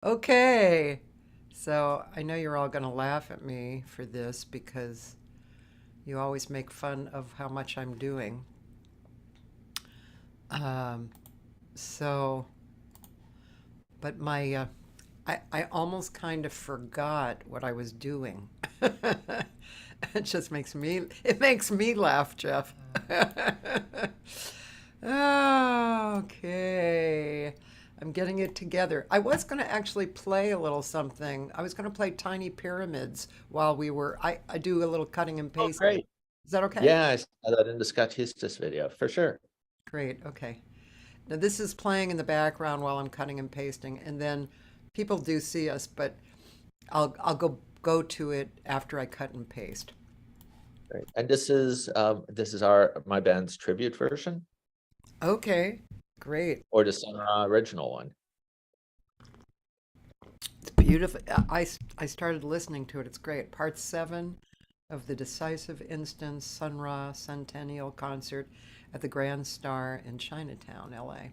Okay. So I know you're all going to laugh at me for this because you always make fun of how much I'm doing. Um, so, but I almost kind of forgot what I was doing. It makes me laugh, Jeff. Okay. I'm getting it together. I was going to actually play a little something. I was going to play Tiny Pyramids while I do a little cutting and Oh, pasting. great. Is that okay? Yeah, I saw that in the Scott Histus video for sure. Great. Okay. Now this is playing in the background while I'm cutting and pasting, and then people do see us, but I'll go to it after I cut and paste. Great. And this is our my band's tribute version Okay. Great. or the original one. It's beautiful. I started listening to it. It's great. Part 7 of the Decisive Instance Sun Ra Centennial Concert at the Grand Star in Chinatown, LA.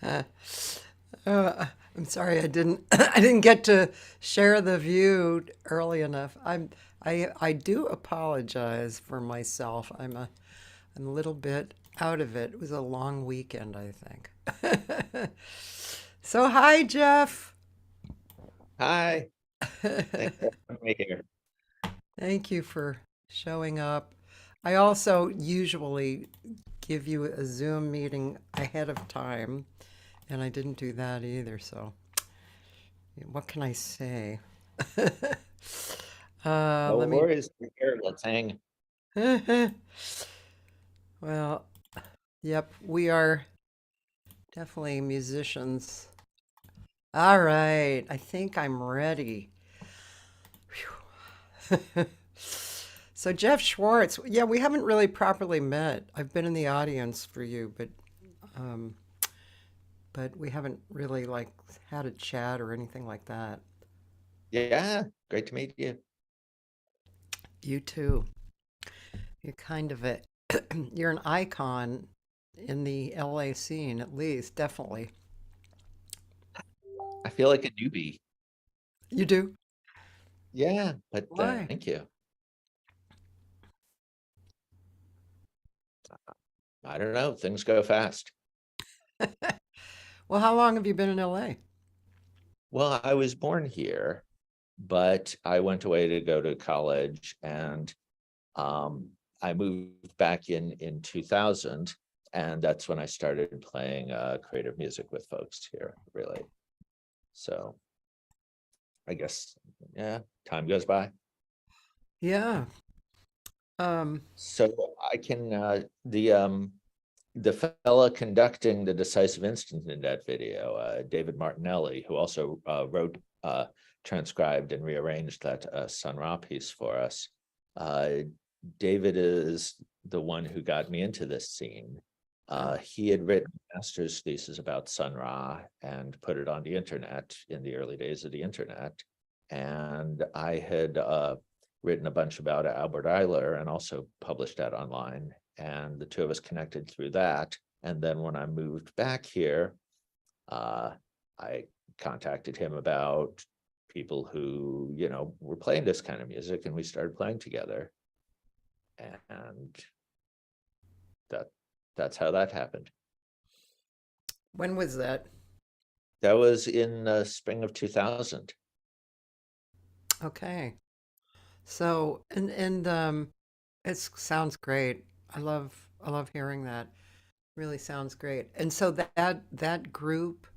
I'm sorry I didn't I didn't get to share the view early enough. I do apologize for myself. I'm a little bit out of it. It was a long weekend, I think. So hi, Jeff. Hi, thanks for having me here. Thank you for showing up. I also usually give you a Zoom meeting ahead of time, and I didn't do that either, so what can I say? No Let me. worries. We're here. Let's hang. Well, yep, we are definitely musicians. All right, I think I'm ready. So Jeff Schwartz, yeah, we haven't really properly met. I've been in the audience for you, um, but we haven't really like had a chat or anything like that. Yeah, great to meet you. You too. You're kind of a you're an icon in the LA scene, at least, definitely. I feel like a newbie. You do? Yeah, but Why? thank you. I don't know. Things go fast. Well, how long have you been in LA? Well, I was born here, but I went away to go to college, and um, I moved back in 2000, and that's when I started playing creative music with folks here, really. So I guess, yeah, time goes by. Yeah. Um, So I can the fella conducting the decisive instant in that video, David Martinelli, who also wrote, transcribed, and rearranged that Sun Ra piece for us. Uh, David is the one who got me into this scene. He had written a master's thesis about Sun Ra and put it on the internet in the early days of the internet. And I had written a bunch about Albert Eiler and also published that online. And the two of us connected through that. And then when I moved back here, I contacted him about people who, were playing this kind of music, and we started playing together. And that that's how that happened. when was that? That was in the spring of 2000. Okay. So, it sounds great. I love hearing that. Really sounds great. And so that group,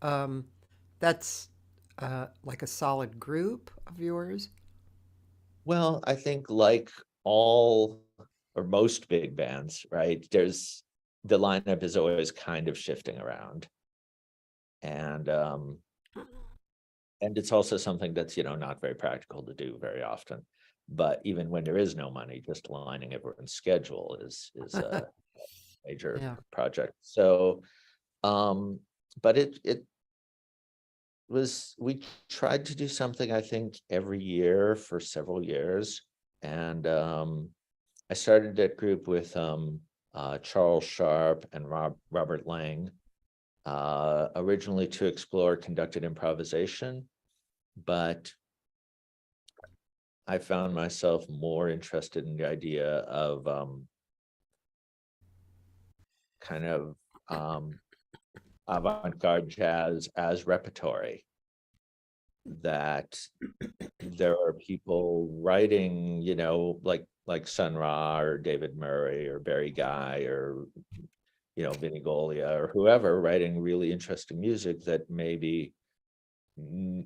um, that's like a solid group of yours. Well, I think like all or most big bands, right? There's the lineup is always kind of shifting around. And it's also something that's, not very practical to do very often. But even when there is no money, just lining everyone's schedule is a major Yeah. project. So but it was, we tried to do something, I think, every year for several years. And I started that group with Charles Sharp and Robert Lang, originally to explore conducted improvisation, but I found myself more interested in the idea of kind of avant-garde jazz as repertory, that there are people writing, like Sun Ra or David Murray or Barry Guy or, Vinnie Golia or whoever, writing really interesting music that maybe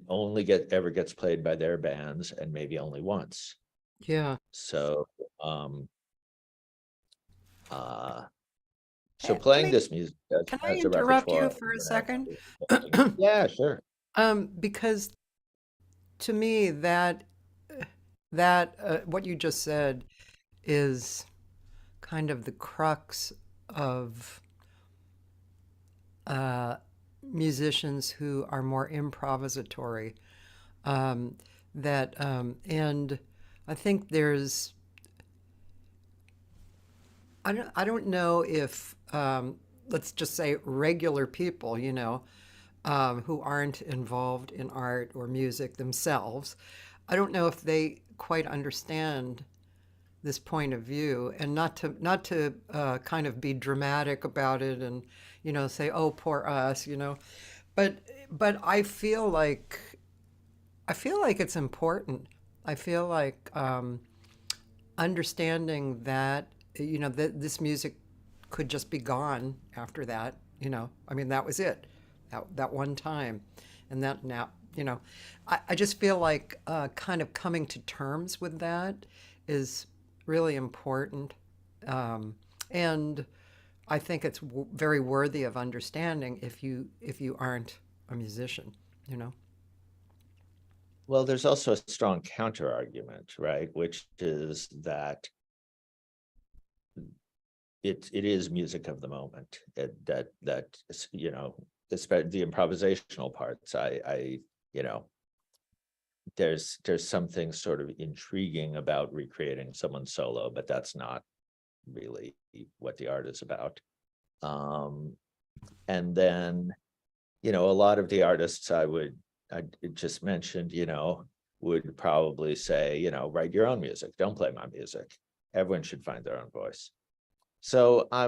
only ever gets played by their bands, and maybe only once. Yeah. So um uh so Hey, let playing me, this music can I as a interrupt you repertoire, for a second? yeah, sure. Because to me that what you just said is kind of the crux of uh, musicians who are more improvisatory. Um, and I think I don't know if let's just say regular people, who aren't involved in art or music themselves. I don't know if they quite understand this point of view, and not to kind of be dramatic about it and say, oh, poor us, but I feel like it's important. I feel like understanding that that this music could just be gone after that. I mean, that was it, that one time, and that now. I just feel like kind of coming to terms with that is really important, and I think it's very worthy of understanding if you aren't a musician. You know. Well, there's also a strong counter argument, right? Which is that it is music of the moment. Especially the improvisational parts. You know, there's something sort of intriguing about recreating someone's solo, but that's not really what the art is about. And then, a lot of the artists I just mentioned, would probably say, write your own music, don't play my music. Everyone should find their own voice. So I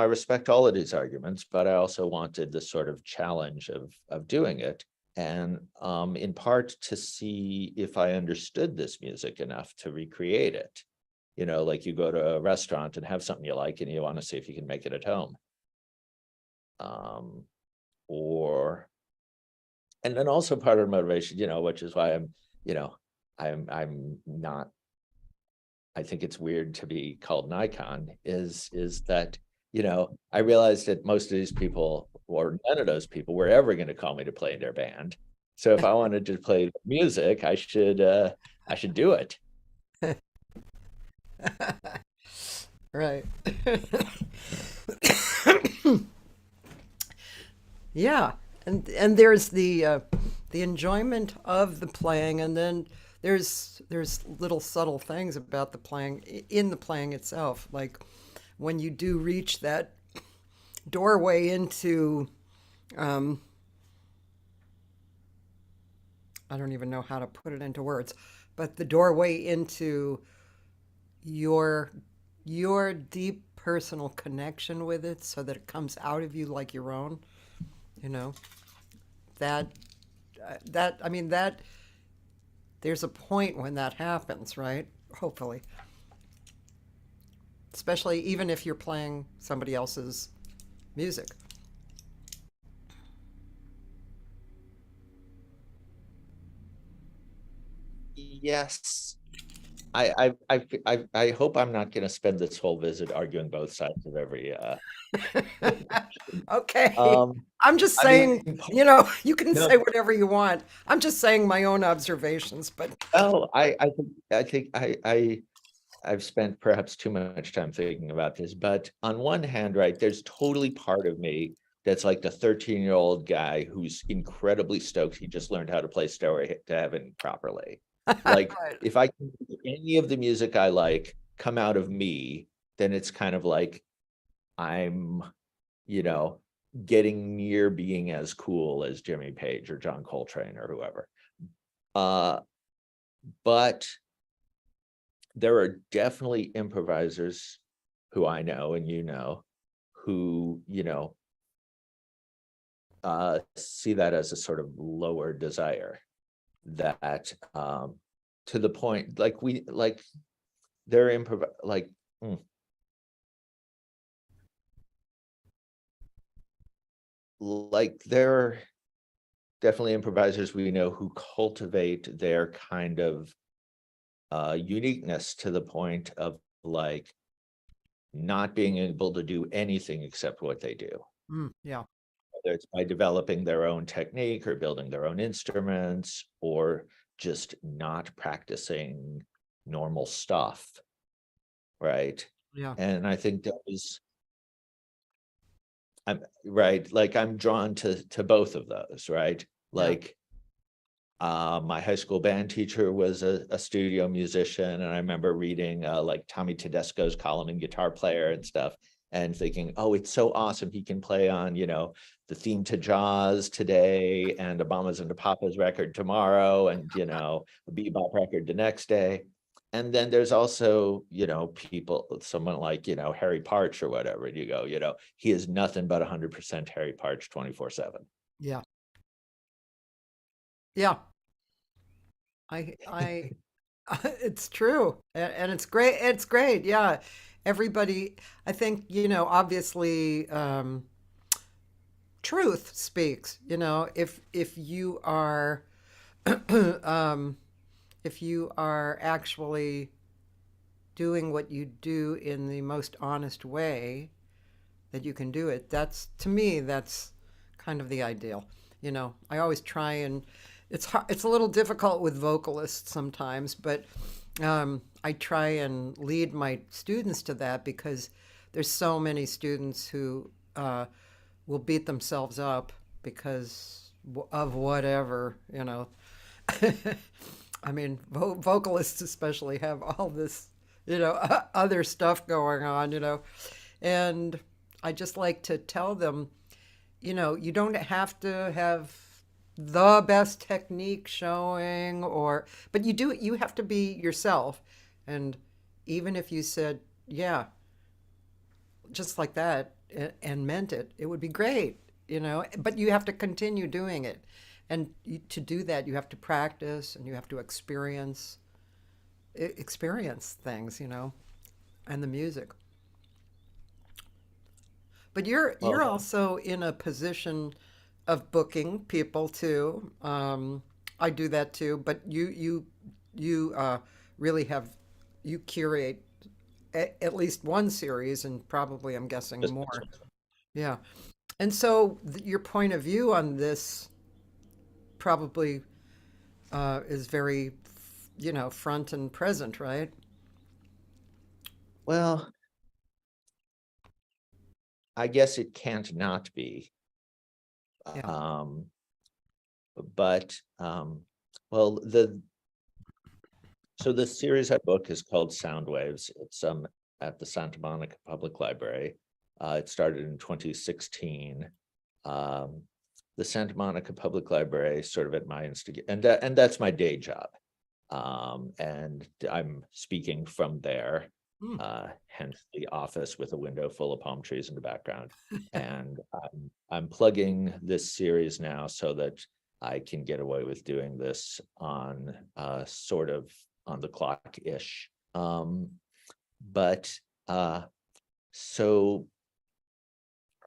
respect all of these arguments, but I also wanted the sort of challenge of doing it. And in part to see if I understood this music enough to recreate it. Like you go to a restaurant and have something you like and you want to see if you can make it at home. And then also part of the motivation, which is why I'm not, I think it's weird to be called an icon, is that, I realized that most of these people, or none of those people, were ever going to call me to play in their band. So if I wanted to play music, I should do it. Right. Yeah, and there's the enjoyment of the playing, and then there's little subtle things about the playing in the playing itself, like when you do reach that doorway into I don't even know how to put it into words, but the doorway into your your deep personal connection with it, so that it comes out of you like your own. You know that I mean that there's a point when that happens, right? Hopefully, especially even if you're playing somebody else's music. Yes. I hope I'm not going to spend this whole visit arguing both sides of every Okay. um I'm just I mean, saying, you can no, say whatever you want. I'm just saying my own observations, but no, I think I've spent perhaps too much time thinking about this, but on one hand, right, there's totally part of me that's like the 13-year-old guy who's incredibly stoked he just learned how to play Stairway to Heaven properly. Like, right. if I can make any of the music I like come out of me, then it's kind of like I'm, you know, getting near being as cool as Jimmy Page or John Coltrane or whoever. Uh, but there are definitely improvisers who I know and who, see that as a sort of lower desire, that to the point like they're mm, they're definitely improvisers we know who cultivate their kind of uniqueness to the point of like not being able to do anything except what they do, Yeah. whether it's by developing their own technique or building their own instruments or just not practicing normal stuff, right? Yeah. And I think I'm right, like I'm drawn to both of those, right? Yeah. Like my high school band teacher was a studio musician, and I remember reading like Tommy Tedesco's column in Guitar Player and stuff. and thinking, oh, it's so awesome. He can play on, the theme to Jaws today and a Mamas and a Papas record tomorrow and, a bebop record the next day. And then there's also, people, someone like, Harry Partch or whatever, and you go, he is nothing but 100% Harry Partch 24/7. Yeah. Yeah. I it's true. And it's great. It's great. Yeah. Everybody, I think, obviously, truth speaks, if you are um, if you are actually doing what you do in the most honest way that you can do it, that's, to me, that's kind of the ideal. I always try, and it's a little difficult with vocalists sometimes, but I try and lead my students to that, because there's so many students who will beat themselves up because of whatever. I mean, vocalists especially have all this, other stuff going on, and I just like to tell them, you don't have to have the best technique showing, but you have to be yourself. And even if you said, yeah, just like that, and meant it, it would be great, but you have to continue doing it. And to do that, you have to practice, and you have to experience things, and the music. But you're Well, also in a position of booking people too. I do that too, but you really have, you curate at least one series, and probably, I'm guessing, just more. Yeah. And so your point of view on this probably is very, front and present, right? well, I guess it can't not be. Yeah. Um, but well, the series I book is called Sound Waves. It's at the Santa Monica Public Library. It started in 2016. Um, the Santa Monica Public Library, sort of at my instigation, and that's my day job. And I'm speaking from there, Hmm. hence the office with a window full of palm trees in the background. And I'm plugging this series now so that I can get away with doing this on sort of on the clock-ish. But so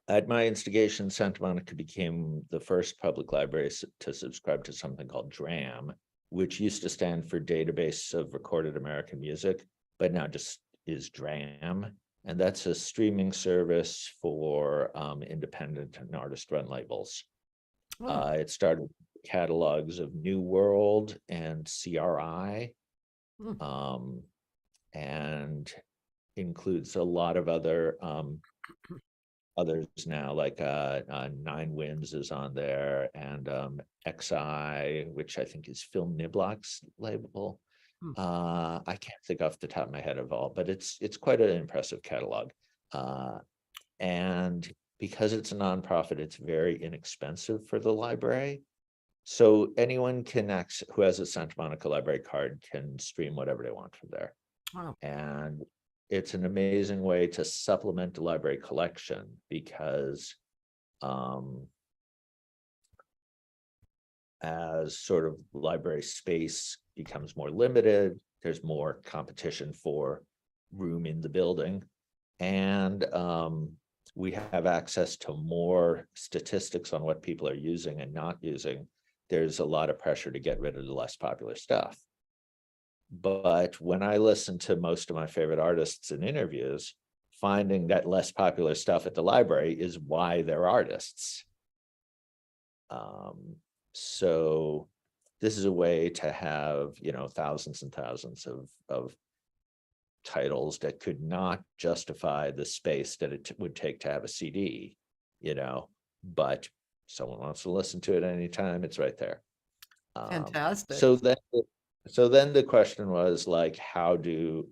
at my instigation, Santa Monica became the first public library to subscribe to something called DRAM, which used to stand for Database of Recorded American Music, but now just is DRAM. And that's a streaming service for independent and artist-run labels. Oh. It started catalogs of New World and CRI, Hmm. and includes a lot of others now, like Nine Winds is on there, and XI, which I think is Phil Niblock's label. Hmm. I can't think off the top of my head of all, but it's quite an impressive catalog. And because it's a nonprofit, it's very inexpensive for the library. So anyone who has a Santa Monica library card can stream whatever they want from there. Wow. And it's an amazing way to supplement the library collection, because as sort of library space becomes more limited, there's more competition for room in the building. And we have access to more statistics on what people are using and not using. There's a lot of pressure to get rid of the less popular stuff. But when I listen to most of my favorite artists in interviews, finding that less popular stuff at the library is why they're artists. So this is a way to have, thousands and thousands of titles that could not justify the space that it would take to have a CD, but someone wants to listen to it anytime, it's right there. Fantastic. So then the question was like, how do,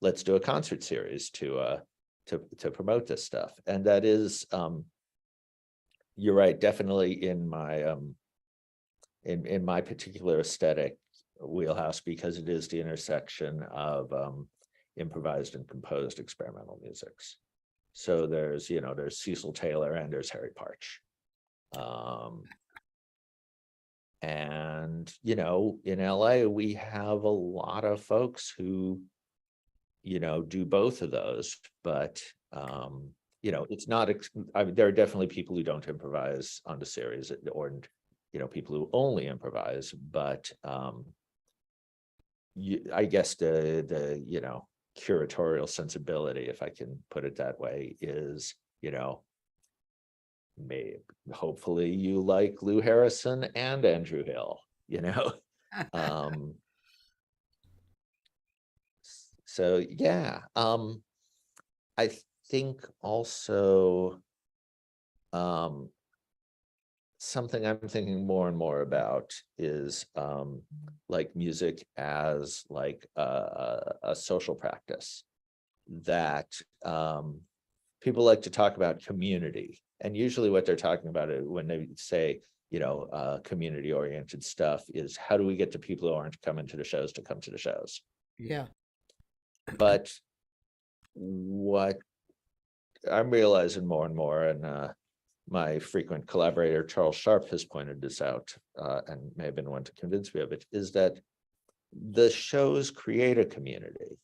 let's do a concert series to to promote this stuff. And that is, you're right, definitely in my particular aesthetic wheelhouse, because it is the intersection of improvised and composed experimental musics. So there's Cecil Taylor and there's Harry Partch. And in LA we have a lot of folks who do both of those, but it's not I mean, there are definitely people who don't improvise on the series, or people who only improvise, but I guess the curatorial sensibility, if I can put it that way, is maybe hopefully you like Lou Harrison and Andrew Hill. um so yeah, I think also something I'm thinking more and more about is like music as like a social practice, that people like to talk about community, and usually what they're talking about when they say community oriented stuff is, how do we get the people who aren't coming to the shows to come to the shows? Yeah. But what I'm realizing more and more, and my frequent collaborator Charles Sharp has pointed this out, and may have been one to convince me of it, is that the shows create a community.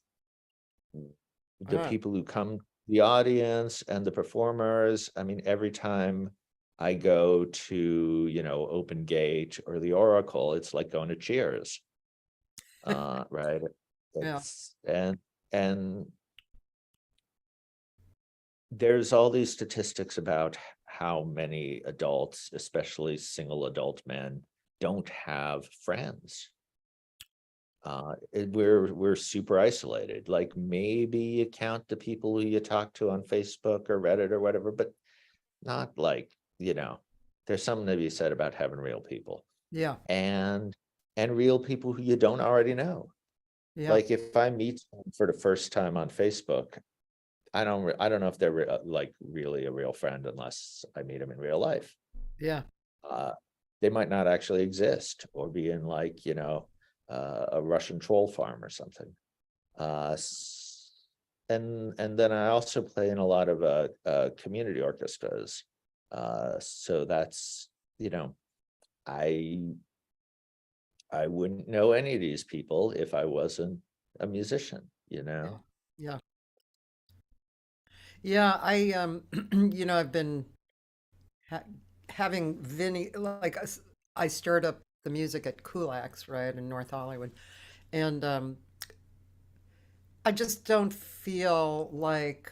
The people who come, the audience and the performers. I mean, every time I go to Open Gate or the Oracle, it's like going to Cheers, right? Yeah. And there's all these statistics about how many adults, especially single adult men, don't have friends. We're super isolated. Like, maybe you count the people who you talk to on Facebook or Reddit or whatever, but not like, there's something to be said about having real people. Yeah. And real people who you don't already know. Yeah. Like, if I meet someone for the first time on Facebook, I don't know if they're like really a real friend unless I meet them in real life. Yeah. They might not actually exist, or be in like a Russian troll farm or something. And then I also play in a lot of community orchestras. So that's I wouldn't know any of these people if I wasn't a musician. Yeah. Yeah. I've been ha having Vinny, like, I stirred up the music at Kulak's, right, in North Hollywood. And I just don't feel like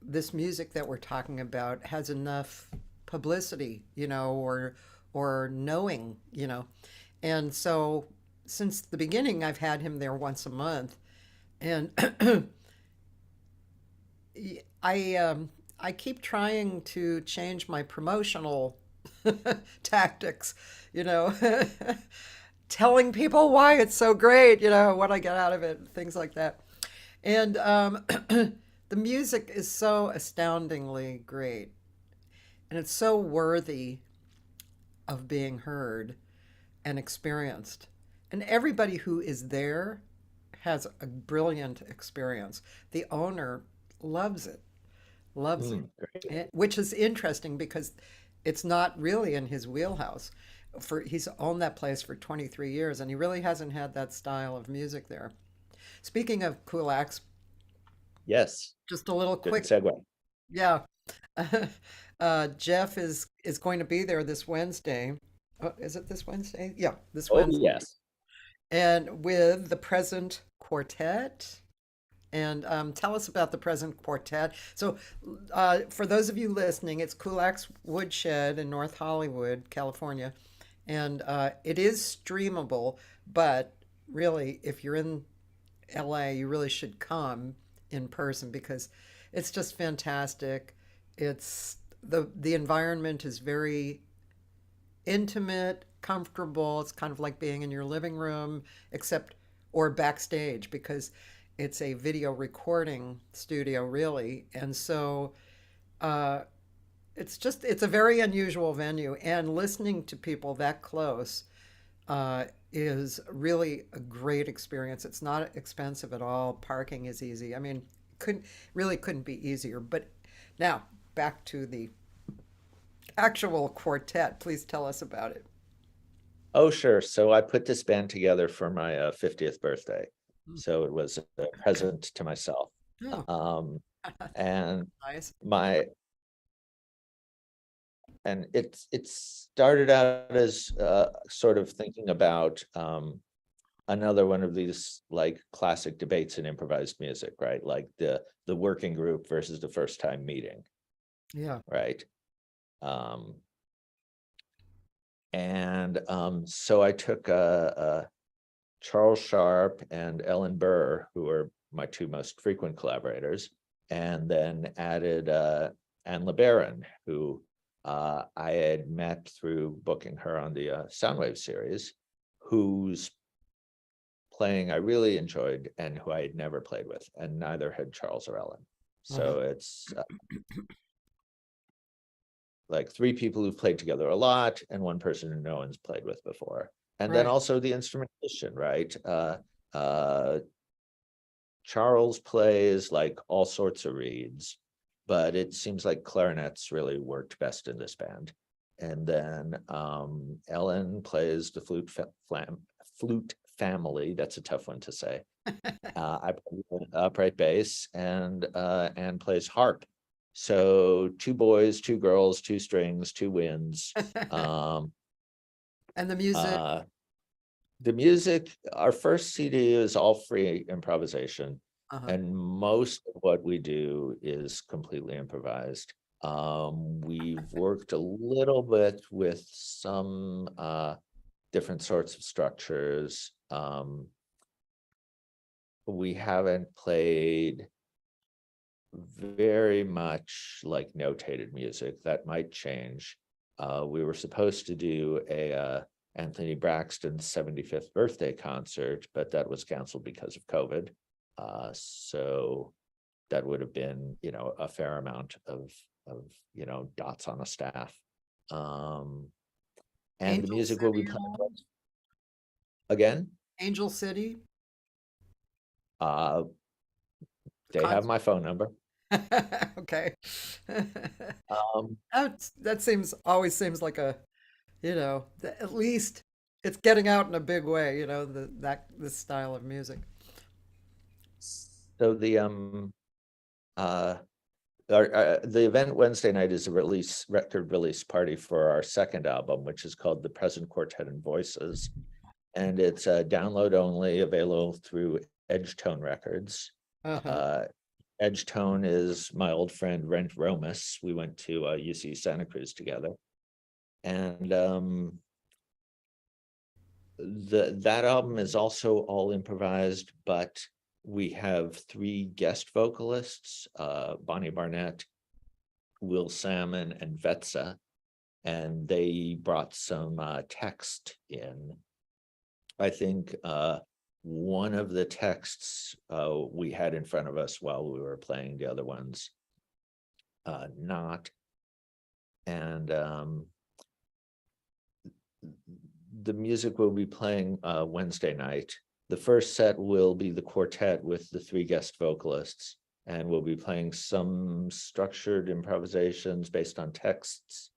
this music that we're talking about has enough publicity, or knowing. And so since the beginning, I've had him there once a month, and I keep trying to change my promotional tactics, you know, telling people why it's so great, what I get out of it, things like that. And the music is so astoundingly great, and it's so worthy of being heard and experienced. And everybody who is there has a brilliant experience. The owner loves it, loves it, which is interesting because it's not really in his wheelhouse. He's owned that place for 23 years, and he really hasn't had that style of music there. Speaking of Kulak's, Yes, just a little good quick, segue. yeah. Jeff is going to be there this Wednesday. Oh, is it this Wednesday? Yeah, this Oh, Wednesday. yes. And with the Present Quartet. And tell us about the Present Quartet. So, for those of you listening, it's Kulak's Woodshed in North Hollywood, California. And it is streamable, but really, if you're in LA, you really should come in person because it's just fantastic. It's the environment is very intimate, comfortable. It's kind of like being in your living room, except or backstage because it's a video recording studio, really. And so uh, it's a very unusual venue. And listening to people that close uh, is really a great experience. It's not expensive at all. Parking is easy. I mean, couldn't really couldn't be easier. But now back to the actual quartet. Please tell us about it. Oh, sure. So I put this band together for my 50th birthday. Mm, So it was a present to myself. oh, Um, and nice. my it started out as sort of thinking about another one of these like classic debates in improvised music, right? Like the working group versus the first time meeting, Yeah. right? Um, and so I took Charles Sharp and Ellen Burr, who are my two most frequent collaborators, and then added Anne LeBaron, who I had met through booking her on the Soundwave series, whose playing I really enjoyed and who I had never played with, and neither had Charles or Ellen. Uh-huh. So it's like three people who've played together a lot and one person who no one's played with before. And then Right. also the instrumentation, right? Uh, Charles plays like all sorts of reeds, but it seems like clarinets really worked best in this band. And then Ellen plays the flute family. That's a tough one to say. I play upright bass, and plays harp. So two boys, two girls, two strings, two winds. Um, And the music. uh, the music, our first CD is all free improvisation, Uh-huh. and most of what we do is completely improvised. We've worked a little bit with some different sorts of structures. We haven't played very much like notated music. That might change. We were supposed to do a Anthony Braxton 75th birthday concert, but that was canceled because of COVID. So that would have been, a fair amount of dots on a staff. Um, and the Angel music will be City at playing all? again. Angel City Uh, they have concert. my phone number. Okay. Um, That seems always seems like at least it's getting out in a big way, this style of music. so uh, the event Wednesday night is a record release party for our second album, which is called The Present Quartet and Voices. And it's download only, available through Edgetone Records. Uh-huh. Uh, Edgetone is my old friend Rent Romus. We went to UC Santa Cruz together. And that album is also all improvised, but we have three guest vocalists, Bonnie Barnett, Will Salmon, and Vetsa, and they brought some text in. I think one of the texts we had in front of us while we were playing, the other ones not. And the music we'll be playing Wednesday night. The first set will be the quartet with the three guest vocalists, and we'll be playing some structured improvisations based on texts,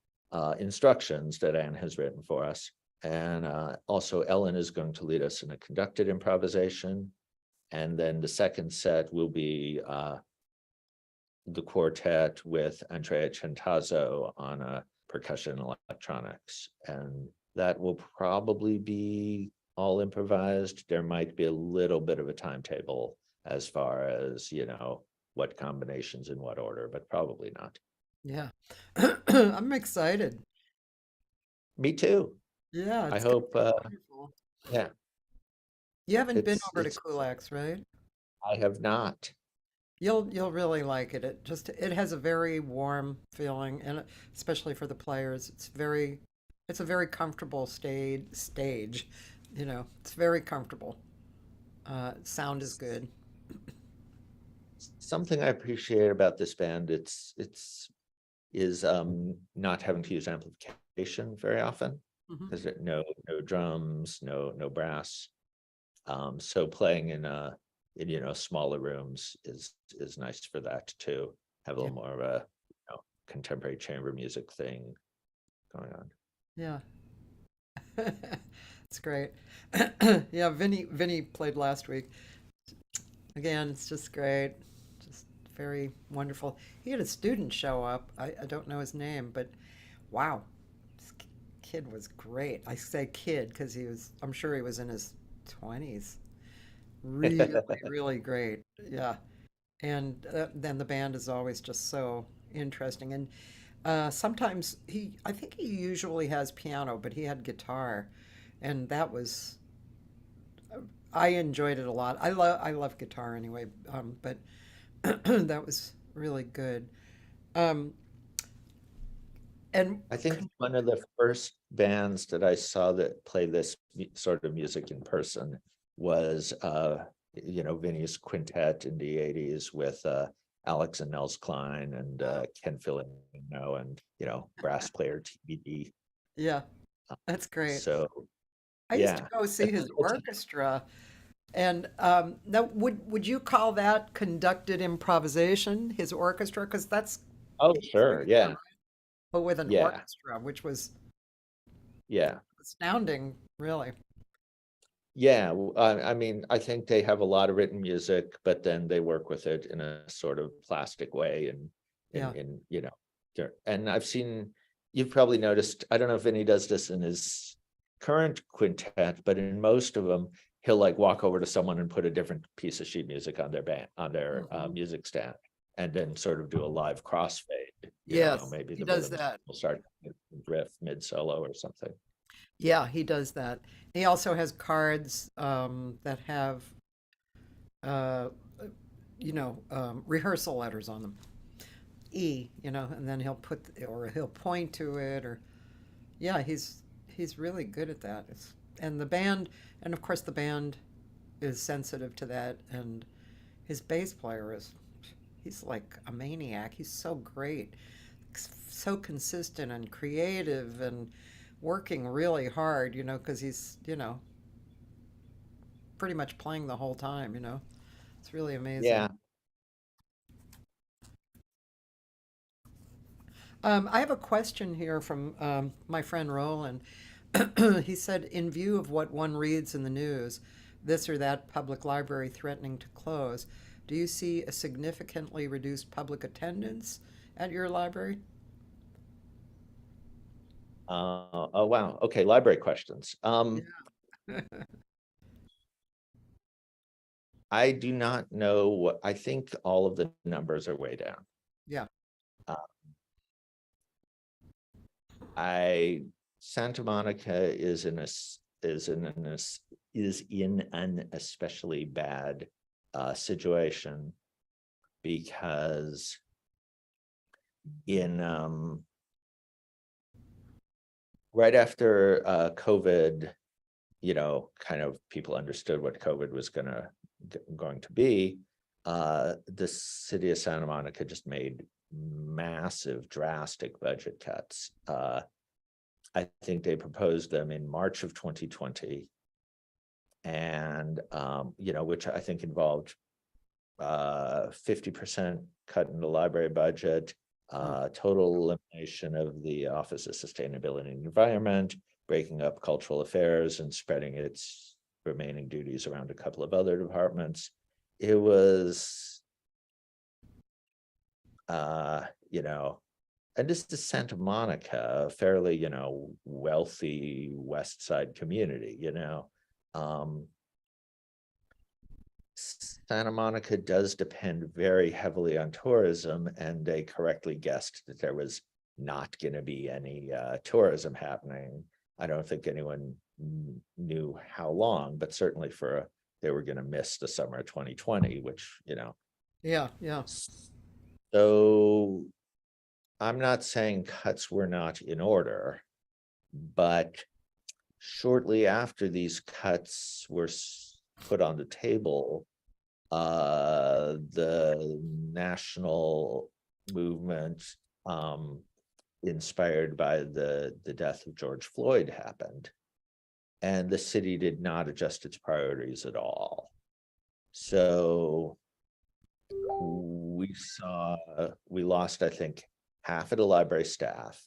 instructions that Anne has written for us. And also Ellen is going to lead us in a conducted improvisation. And then the second set will be the quartet with Andrea Centazzo on percussion and electronics. And that will probably be all improvised. There might be a little bit of a timetable as far as, what combinations in what order, but probably not. Yeah. I'm excited. Me too. Yeah, I it's gonna hope, be wonderful. yeah, You haven't been it's, over to it's, Kulak's, right? I have not. You'll really like it. It has a very warm feeling, and especially for the players, it's a very comfortable stage. It's very comfortable. Sound is good. Something I appreciate about this band, is not having to use amplification very often, Mhm. because no drums, no brass. So playing in smaller rooms is nice for that too. Have a Yeah. little more of a contemporary chamber music thing going on. Yeah. It's great. Yeah, Vinny played last week. Again, it's just great. Just very wonderful. He had a student show up. I don't know his name, but wow. This kid was great. I say kid because I'm sure he was in his 20s. Really, really great. Yeah. And then the band is always just so interesting. And sometimes I think he usually has piano, but he had guitar. And that was, I enjoyed it a lot. I love guitar anyway, but that was really good. Um, and I think one of the first bands that I saw that play this sort of music in person was Vinny's quintet in the 80s with Alex and Nels Klein and Ken Filipino and brass player TBD. yeah, that's great. So I used to yeah, go see his orchestra. And now, would you call that conducted improvisation, his orchestra? Because that's oh basically sure, that, yeah, right? But with an yeah, orchestra, which was yeah. astounding, really. Yeah, I mean, I think they have a lot of written music, but then they work with it in a sort of plastic way, and Yeah. and you've probably noticed. I don't know if Vinny does this in his current quintet, but in most of them, he'll like walk over to someone and put a different piece of sheet music on their Mhm. music stand, and then sort of do a live crossfade. Yes, Maybe he the does rhythms that. will start to riff mid solo or something. Yeah, he does that. He also has cards that have, uh, rehearsal letters on them. And then he'll point to it, or yeah, he's really good at that. And the band, and of course the band is sensitive to that, and his bass player he's like a maniac. He's so great, so consistent and creative and working really hard, because he's, pretty much playing the whole time. It's really amazing. Yeah. I have a question here from my friend Roland. He said, in view of what one reads in the news, this or that public library threatening to close, do you see a significantly reduced public attendance at your library? Oh wow. Okay, library questions. Yeah. I do not know I think all of the numbers are way down. Yeah. Uh, I Santa Monica is in an especially bad situation because in right after COVID, kind of people understood what COVID was going to be. The city of Santa Monica just made massive, drastic budget cuts. I think they proposed them in March of 2020, and which I think involved 50% cut in the library budget, Oh, total elimination of the Office of Sustainability and Environment, breaking up cultural affairs and spreading its remaining duties around a couple of other departments. It was, uh, you know, and this is Santa Monica, a fairly, wealthy West Side community, Um, Santa Monica does depend very heavily on tourism, and they correctly guessed that there was not going to be any tourism happening. I don't think anyone knew how long, but certainly they were going to miss the summer of 2020, which, yeah, yeah. so I'm not saying cuts were not in order, but shortly after these cuts were put on the table, the national movement, inspired by the death of George Floyd, happened, and the city did not adjust its priorities at all. So we lost, I think, half of the library staff.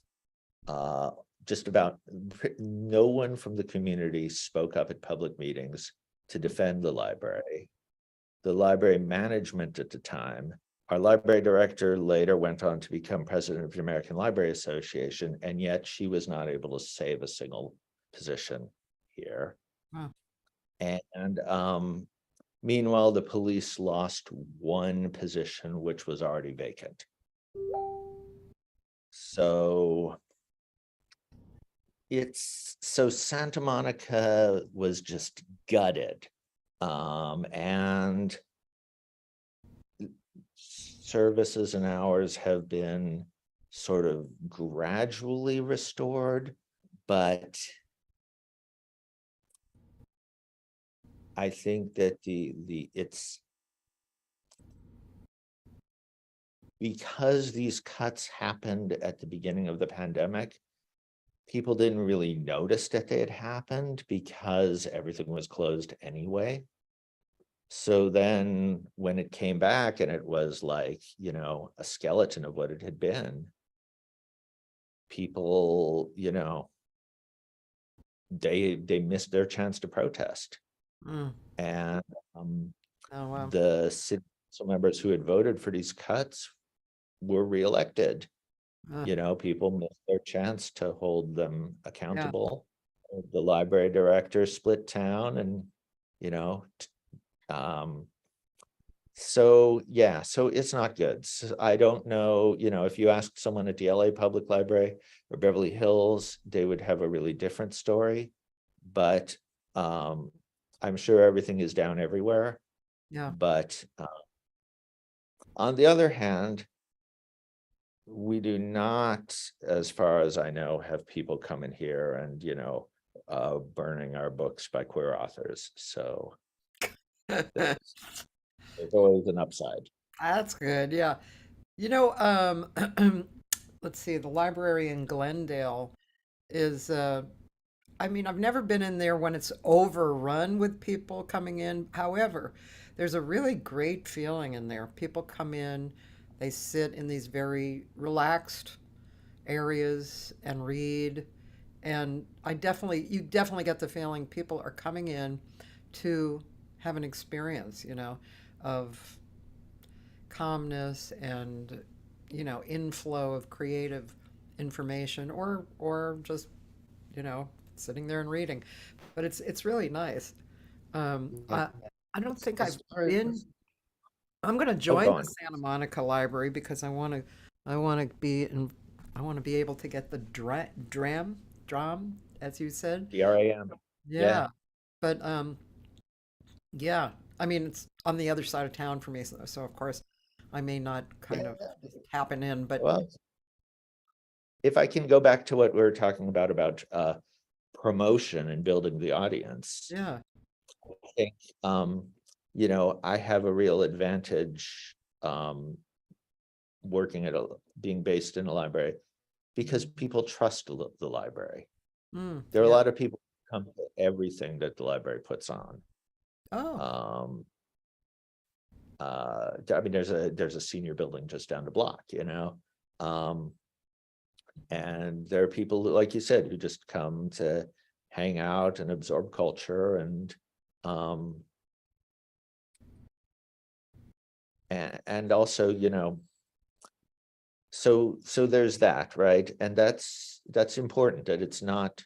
Just about no one from the community spoke up at public meetings to defend the library. The library management at the time, our library director later went on to become president of the American Library Association, and yet she was not able to save a single position here. Wow. And meanwhile, the police lost one position, which was already vacant. So Santa Monica was just gutted, and services and hours have been sort of gradually restored, but I think that it's because these cuts happened at the beginning of the pandemic, people didn't really notice that they had happened because everything was closed anyway. So then when it came back and it was like, a skeleton of what it had been, people, they missed their chance to protest. And Oh, wow. the city council members who had voted for these cuts were reelected. People missed their chance to hold them accountable. The library director split town, and so it's not good. So I don't know, if you ask someone at the LA Public Library or Beverly Hills, they would have a really different story, but I'm sure everything is down everywhere. But on the other hand, we do not, as far as I know, have people come in here and, burning our books by queer authors. So there's always an upside. That's good. Yeah. Let's see, the library in Glendale is, I've never been in there when it's overrun with people coming in. However, there's a really great feeling in there. People come in, they sit in these very relaxed areas and read. And you definitely get the feeling people are coming in to have an experience, of calmness and, inflow of creative information, or just, sitting there and reading. But it's really nice. I don't think I've As far as, been. I'm going to oh, join go the on. Santa Monica Library because I want to be in, I want to be able to get the dram, as you said. DRAM. Yeah. Yeah. But yeah, it's on the other side of town for me, so of course I may not kind of Yeah. just happen in, but Well, if I can go back to what we were talking about promotion and building the audience, yeah. I think, I have a real advantage working being based in a library because people trust the library. There are a Yeah. lot of people who come to everything that the library puts on. Oh, There's a senior building just down the block, and there are people, like you said, who just come to hang out and absorb culture, and also, so there's that, right? And that's important, that it's not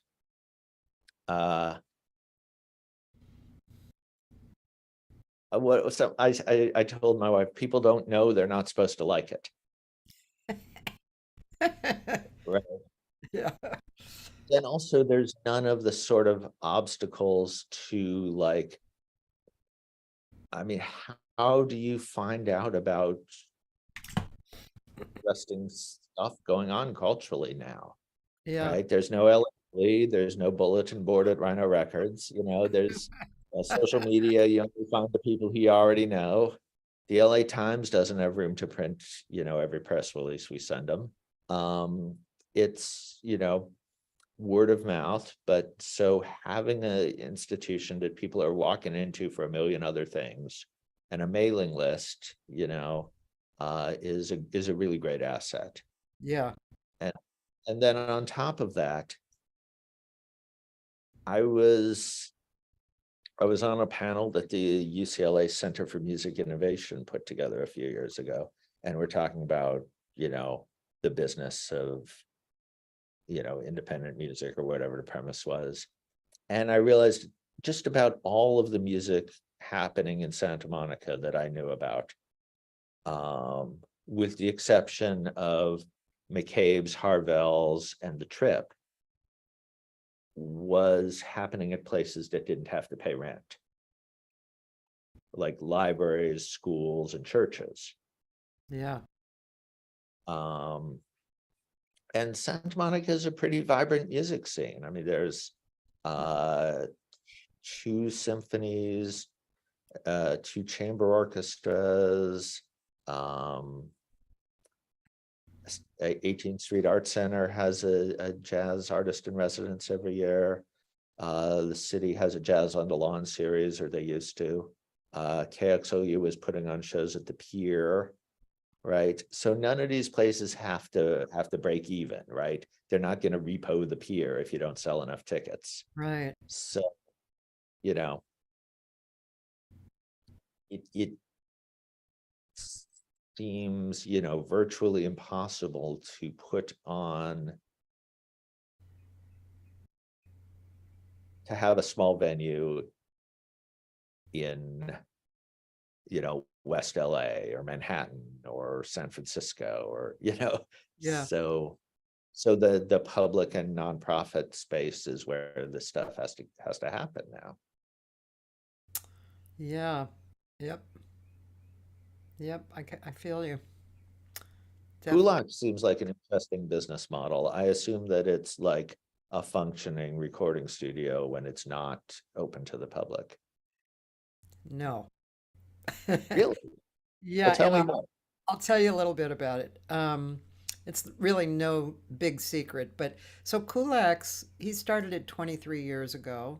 I told my wife, people don't know they're not supposed to like it, right? yeah. And also there's none of the sort of obstacles to, like, how do you find out about interesting stuff going on culturally now, Yeah. right? There's no LA, there's no bulletin board at Rhino Records, there's Social media, you only find the people who you already know. The LA Times doesn't have room to print, every press release we send them. It's, word of mouth, but so having an institution that people are walking into for a million other things and a mailing list, is a really great asset. Yeah. And then on top of that, I was on a panel that the UCLA Center for Music Innovation put together a few years ago, and we're talking about, the business of, independent music or whatever the premise was. And I realized just about all of the music happening in Santa Monica that I knew about, with the exception of McCabe's, Harvell's, and The Trip, was happening at places that didn't have to pay rent, like libraries, schools, and churches. Yeah. And Santa Monica is a pretty vibrant music scene. I mean, there's 2 symphonies, 2 chamber orchestras. 18th Street Art Center has a jazz artist in residence every year. The city has a Jazz on the Lawn series, or they used to. KXOU is putting on shows at the Pier, right? So none of these places have to break even, right? They're not going to repo the Pier if you don't sell enough tickets. Right. So, it seems, virtually impossible to have a small venue in, West LA or Manhattan or San Francisco, or, Yeah. so the public and nonprofit space is where this stuff has to happen now. Yeah. Yep. Yep. I feel you. Kulak seems like an interesting business model. I assume that it's like a functioning recording studio when it's not open to the public. No. Really? Yeah, Well, tell and me I'll, more. I'll tell you a little bit about it. It's really no big secret, but so Kulak's, he started it 23 years ago.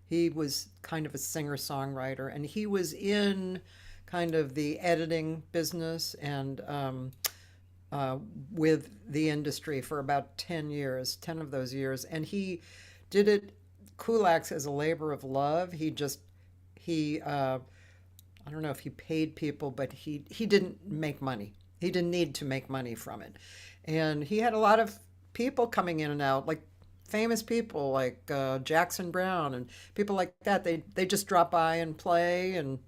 He was kind of a singer-songwriter, and he was in kind of the editing business and uh, with the industry for about 10 years, 10 of those years. And he did it, Kulak's, as a labor of love. He I don't know if he paid people, but he didn't make money. He didn't need to make money from it. And he had a lot of people coming in and out, like famous people like Jackson Brown and people like that. They just drop by and play, and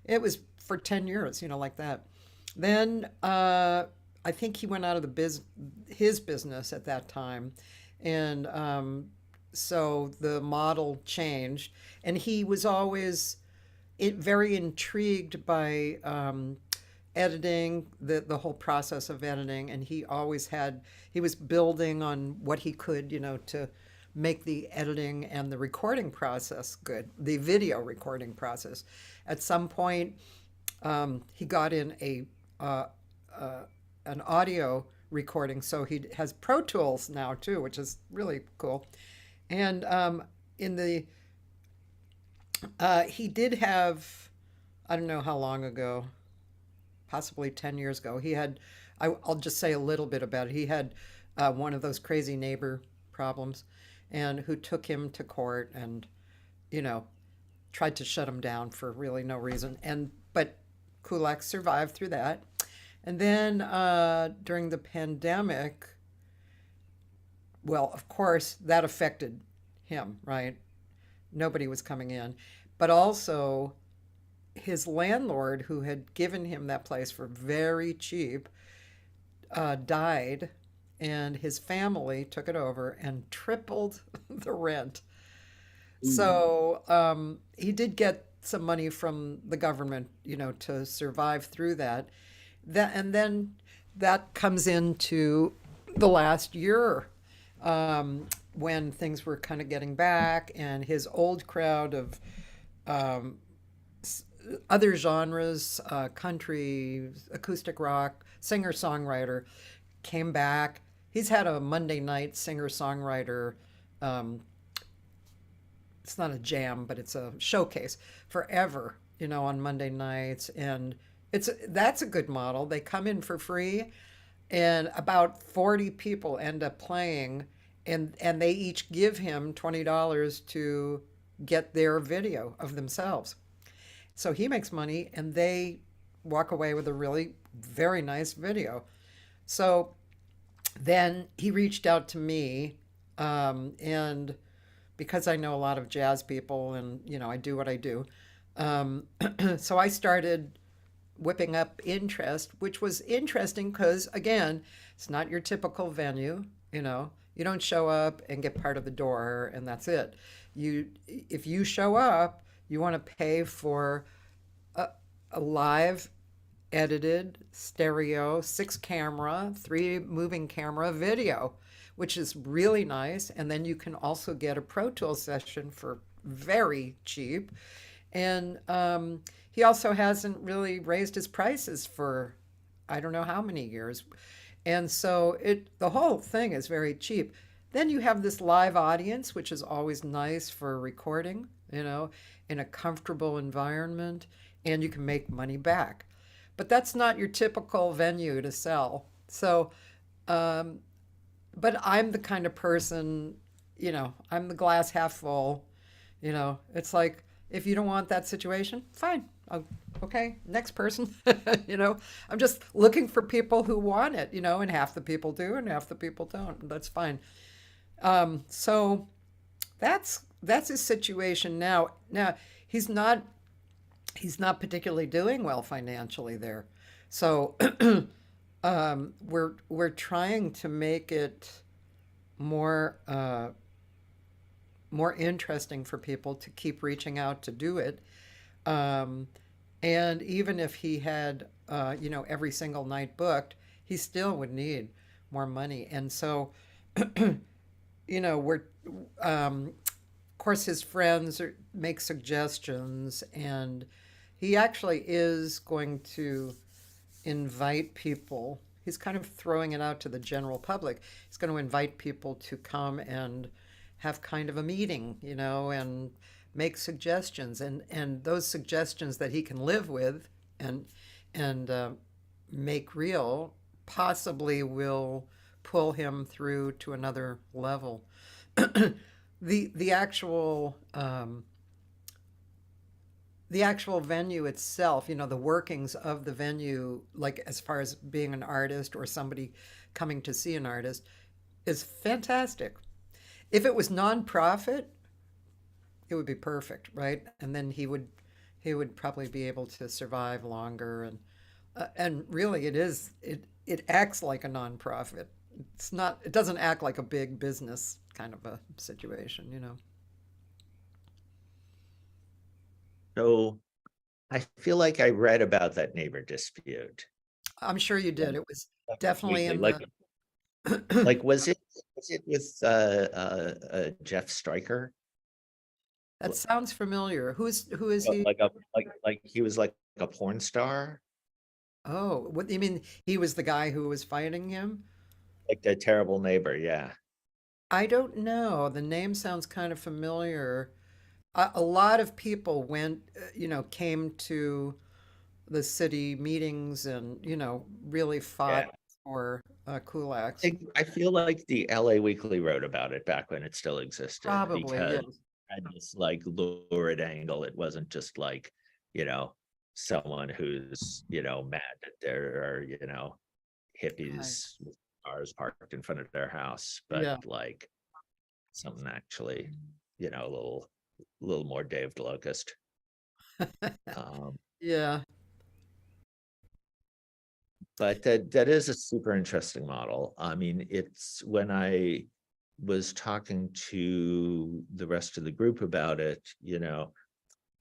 it was for 10 years, like that. Then I think he went out of his business at that time, and so the model changed, and he was always very intrigued by editing, the whole process of editing, and he was building on what he could, to make the editing and the recording process good, the video recording process. At some point, he got in an audio recording, so he has Pro Tools now too, which is really cool. And in the he did have, I don't know how long ago, possibly 10 years ago, he had, I'll just say a little bit about it. He had one of those crazy neighbor problems, and who took him to court and, you know, tried to shut him down for really no reason. But Kulak survived through that. And then during the pandemic, well, of course, that affected him, right? Nobody was coming in. But also, his landlord, who had given him that place for very cheap, died, and his family took it over and tripled the rent. So he did get some money from the government, to survive through that. And then that comes into the last year, when things were kind of getting back, and his old crowd of um, other genres, country, acoustic rock, singer-songwriter, came back. He's had a Monday night singer-songwriter, um, it's not a jam, but it's a showcase forever, on Monday nights. And that's a good model. They come in for free, and about 40 people end up playing, and they each give him $20 to get their video of themselves. So he makes money, and they walk away with a really very nice video. So then he reached out to me, and because I know a lot of jazz people, and I do what I do, so I started whipping up interest, which was interesting because, again, it's not your typical venue. You don't show up and get part of the door and that's it. If you show up, you want to pay for a live edited stereo, 6 camera, 3 moving camera video, which is really nice. And then you can also get a Pro Tools session for very cheap. And he also hasn't really raised his prices for I don't know how many years. And so the whole thing is very cheap. Then you have this live audience, which is always nice for recording, in a comfortable environment, and you can make money back. But that's not your typical venue to sell. So, um, but I'm the kind of person, I'm the glass half full. It's like, if you don't want that situation, fine. Okay, next person. I'm just looking for people who want it, and half the people do and half the people don't. That's fine. So that's his situation now. Now he's not particularly doing well financially there. So we're trying to make it more more interesting for people to keep reaching out to do it. Um, and even if he had, every single night booked, he still would need more money. And so, we're, of course, his friends make suggestions, and he actually is going to invite people. He's kind of throwing it out to the general public. He's going to invite people to come and have kind of a meeting, and make suggestions, and those suggestions that he can live with and make real possibly will pull him through to another level. The actual the actual venue itself, the workings of the venue, like as far as being an artist or somebody coming to see an artist, is fantastic. If it was nonprofit, it would be perfect, right? And then he would probably be able to survive longer, and really it acts like a nonprofit. It doesn't act like a big business kind of a situation. So I feel like I read about that neighbor dispute. I'm sure you did. It was definitely Weekly. in Like, the was it with Jeff Stryker? that sounds familiar. Who is he? Like he was like a porn star, Oh, what you mean he was the guy who was fighting him? like the terrible neighbor. Yeah. I don't know. The name sounds kind of familiar. A lot of people came to the city meetings and, really Yeah. fought for kulaks. I feel like the LA Weekly wrote about it back when it still existed Probably, because yes. it had this like lurid angle. It wasn't just like, you know, someone who's, mad that there are, Right. hippies with cars parked in front of their house, but Yeah. like something actually, a little more Dave the Locust. Um, Yeah. but that is a super interesting model. I mean, it's when I was talking to the rest of the group about it,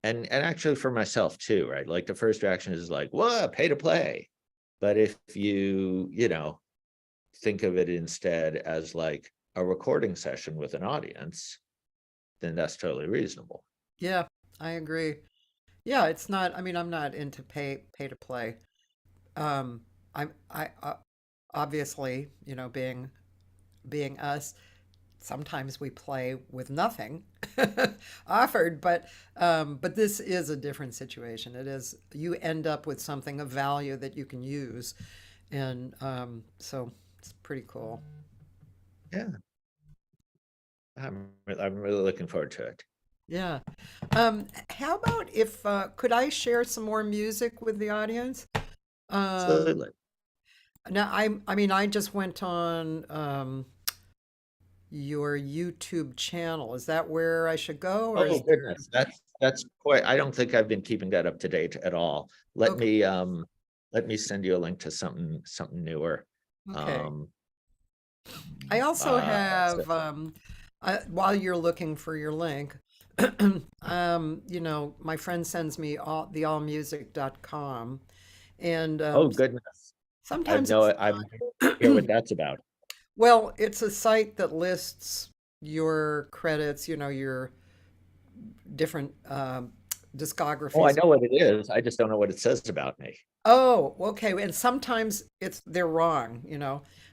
and actually for myself too, right? Like the first reaction is like, "What? Pay to play?" But if you think of it instead as like a recording session with an audience, then that's totally reasonable. Yeah. I agree. Yeah, it's not, I mean, I'm not into pay to play. I obviously, being us, sometimes we play with nothing offered, but this is a different situation. It is, you end up with something of value that you can use, and so it's pretty cool. Yeah, I'm really looking forward to it. Yeah. How about if could I share some more music with the audience? Um, Absolutely. now I mean I just went on your YouTube channel. Is that where I should go, or Oh is there? goodness, that's quite. I don't think I've been keeping that up to date at all. Let Okay. me let me send you a link to something newer. Okay. Um, I also so- have while you're looking for your link, my friend sends me the allmusic.com, and oh goodness, sometimes I'm here what that's about. well, it's a site that lists your credits, your different Oh, I discographies. know what it is. I just don't know what it says about me. Oh, okay. And sometimes they're wrong.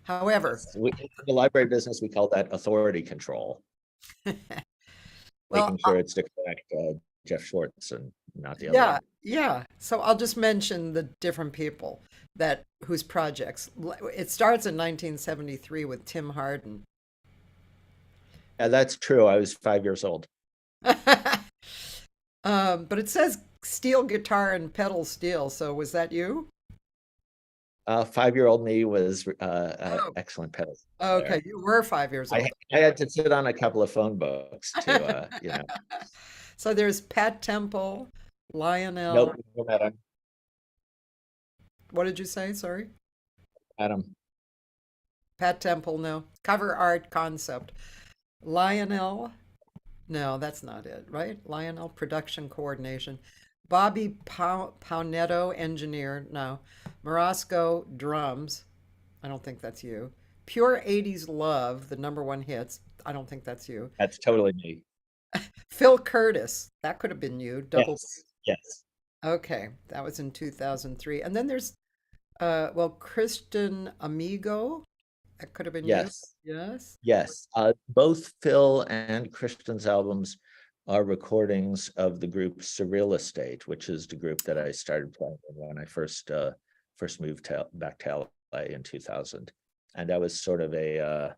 However, Yes, in the library business, we call that authority control, well, making sure it's to correct Jeff Schwartz and not the other yeah, way. yeah. So I'll just mention the different people that whose projects. It starts in 1973 with Tim Hardin. Yeah, that's true. I was 5 years old. But it says steel guitar and pedal steel. So was that you? 5-year-old me was Oh, excellent pedal okay. player. You were 5 years old. I had to sit on a couple of phone books to So there's Pat Temple, Lionel. nope, no, Adam. What did you say? Sorry. Adam. Pat Temple, no. Cover art concept. Lionel, no, that's not it, right? Lionel, production coordination. Bobby Paunetto, engineer, no. Marasco, drums. I don't think that's you. Pure 80s Love, the number one hits. I don't think that's you. That's totally me. Phil Curtis, that could have been you. Double. Yes, yes, Okay, that was in 2003. And then there's, well, Kristen Amigo. That could have been you. yes, Yes. yes. Both Phil and Christian's albums are recordings of the group Surreal Estate, which is the group that I started playing in when I first moved back to LA in 2000. And that was sort of a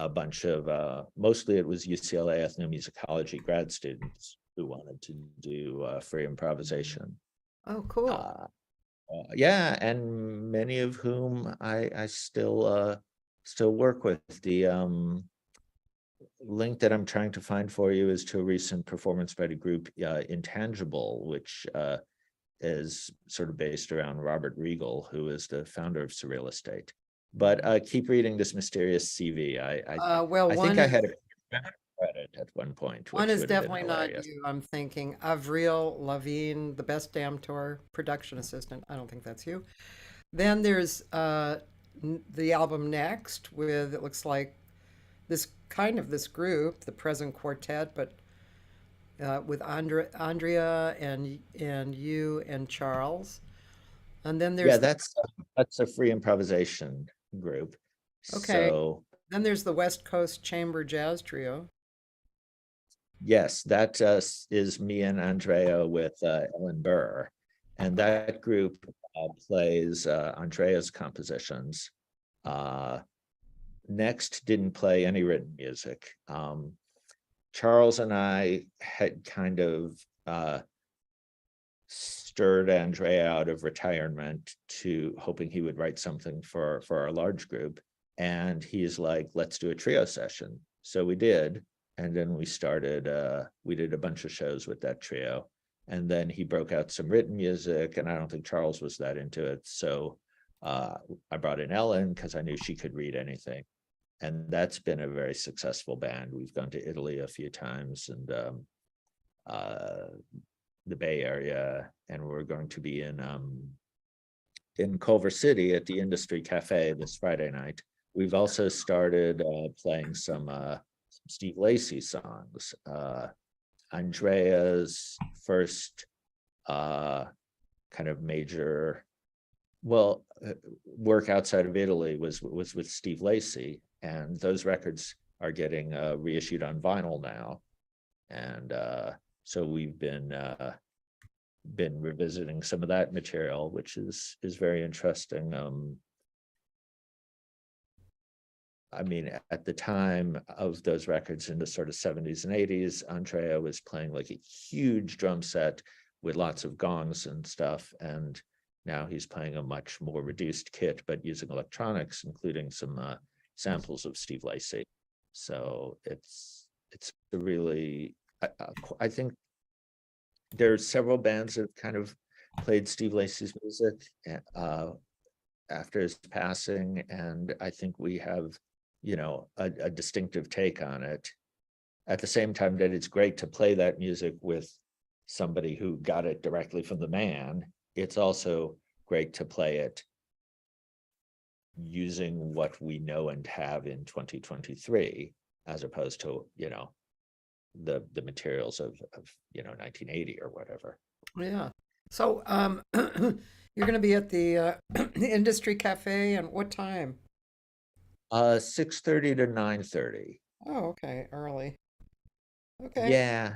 bunch of mostly it was UCLA ethnomusicology grad students who wanted to do free improvisation. Oh, cool. Uh, yeah, and many of whom I still work with. The link that I'm trying to find for you is to a recent performance by the group Intangible, which is sort of based around Robert Riegel, who is the founder of Surreal Estate. But keep reading this mysterious CV. Well, I think I had a credit at one point, one which is would have been definitely not hilarious. you. I'm thinking Avril Lavigne, the best damn tour production assistant. I don't think that's you. Then there's the album Next with it looks like this group, the Present Quartet, but with Andrea and you and Charles. And then Yeah, there's that's a free improvisation group. okay. So Then there's the West Coast Chamber Jazz Trio. yes, that is me and Andrea with Ellen Burr, and that group plays Andrea's compositions. Uh, Next didn't play any written music. Charles and I had kind of stirred Andrea out of retirement to hoping he would write something for our large group. And he's like, let's do a trio session. So we did. And then we did a bunch of shows with that trio. And then he broke out some written music, and I don't think Charles was that into it. So I brought in Ellen because I knew she could read anything. And that's been a very successful band. We've gone to Italy a few times, and the Bay Area, and we're going to be in Culver City at the Industry Cafe this Friday night. We've also started playing some Steve Lacy songs. Andrea's first kind of major, work outside of Italy was with Steve Lacy, and those records are getting reissued on vinyl now, and so we've been revisiting some of that material, which is very interesting. I mean, at the time of those records in the sort of 70s and 80s, Andrea was playing like a huge drum set with lots of gongs and stuff. And now he's playing a much more reduced kit, but using electronics, including some samples of Steve Lacy. So it's a really, I think there's several bands that have kind of played Steve Lacy's music after his passing. And I think we have, a distinctive take on it. At the same time that it's great to play that music with somebody who got it directly from the man, it's also great to play it using what we know and have in 2023, as opposed to, the materials of 1980 or whatever. Yeah. So you're going to be at the Industry Cafe, and what time? 6:30 to 9:30. Oh, okay, early. Okay. Yeah,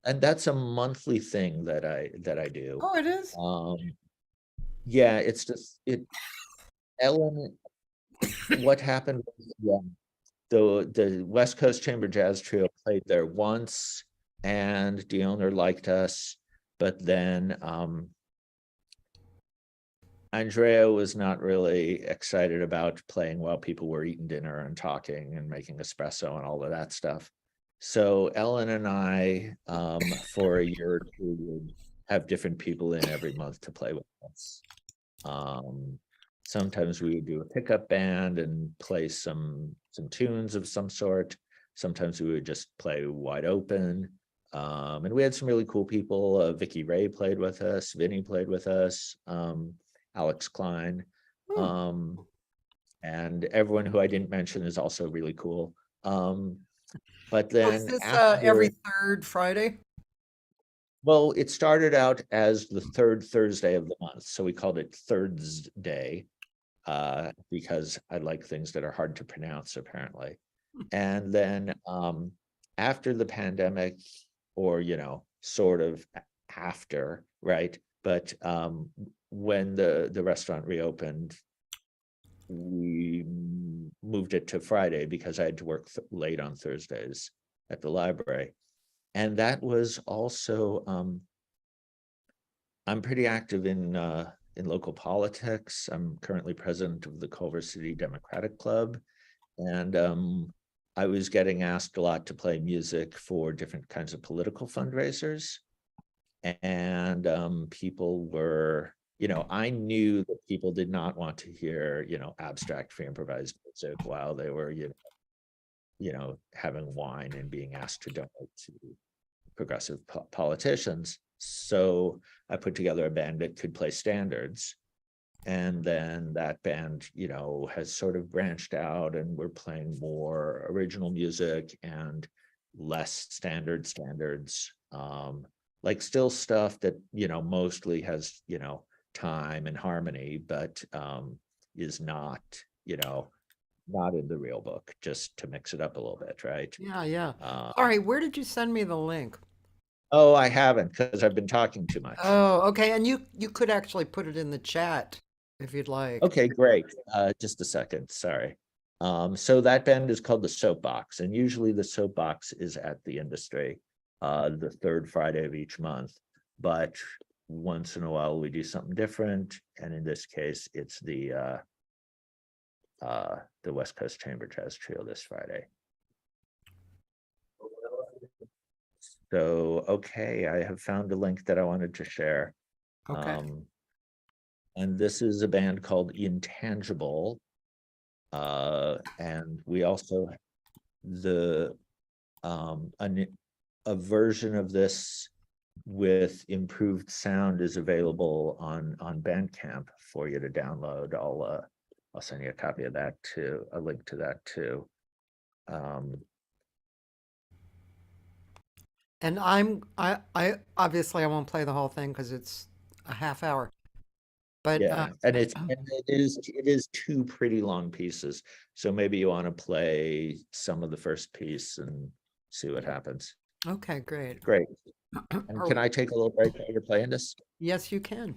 and that's a monthly thing that I do. Oh, it is? Yeah, it's just Ellen, what happened was, the West Coast Chamber Jazz Trio played there once, and the owner liked us, but then Andrea was not really excited about playing while people were eating dinner and talking and making espresso and all of that stuff. So Ellen and I, for a year or two, would have different people in every month to play with us. Sometimes we would do a pickup band and play some tunes of some sort. Sometimes we would just play wide open. And we had some really cool people. Vicky Ray played with us. Vinny played with us. Alex Klein. And everyone who I didn't mention is also really cool. But So is then this after, every third Friday? well, it started out as the third Thursday of the month. So we called it Thirds Day, because I like things that are hard to pronounce, apparently. And then after the pandemic, or, sort of after, right? But when the restaurant reopened, we moved it to Friday because I had to work late on Thursdays at the library. And that was also, I'm pretty active in local politics. I'm currently president of the Culver City Democratic Club. And I was getting asked a lot to play music for different kinds of political fundraisers. And people were, I knew that people did not want to hear, abstract free improvised music while they were, having wine and being asked to donate to progressive politicians. So I put together a band that could play standards. And then that band, has sort of branched out, and we're playing more original music and less standards, like still stuff that, mostly has, time and harmony, but is not, not in the real book, just to mix it up a little bit, right? Yeah, yeah. All right, where did you send me the link? Oh, I haven't, because I've been talking too much. Oh, okay. And you could actually put it in the chat if you'd like. Okay, great. Just a second, sorry. So that band is called the Soapbox, and usually the Soapbox is at the Industry, the third Friday of each month. But once in a while we do something different, and in this case, it's the West Coast Chamber Jazz Trio this Friday. So, okay, I have found a link that I wanted to share. Okay. And this is a band called Intangible. And we also, a version of this with improved sound is available on Bandcamp for you to download. I'll send you a copy of that too, a link to that too. And I obviously I won't play the whole thing because it's a half hour. But Yeah, and it is two pretty long pieces. So maybe you want to play some of the first piece and see what happens. okay, great. Great. And can Or, I take a little break while you're playing this? yes, you can.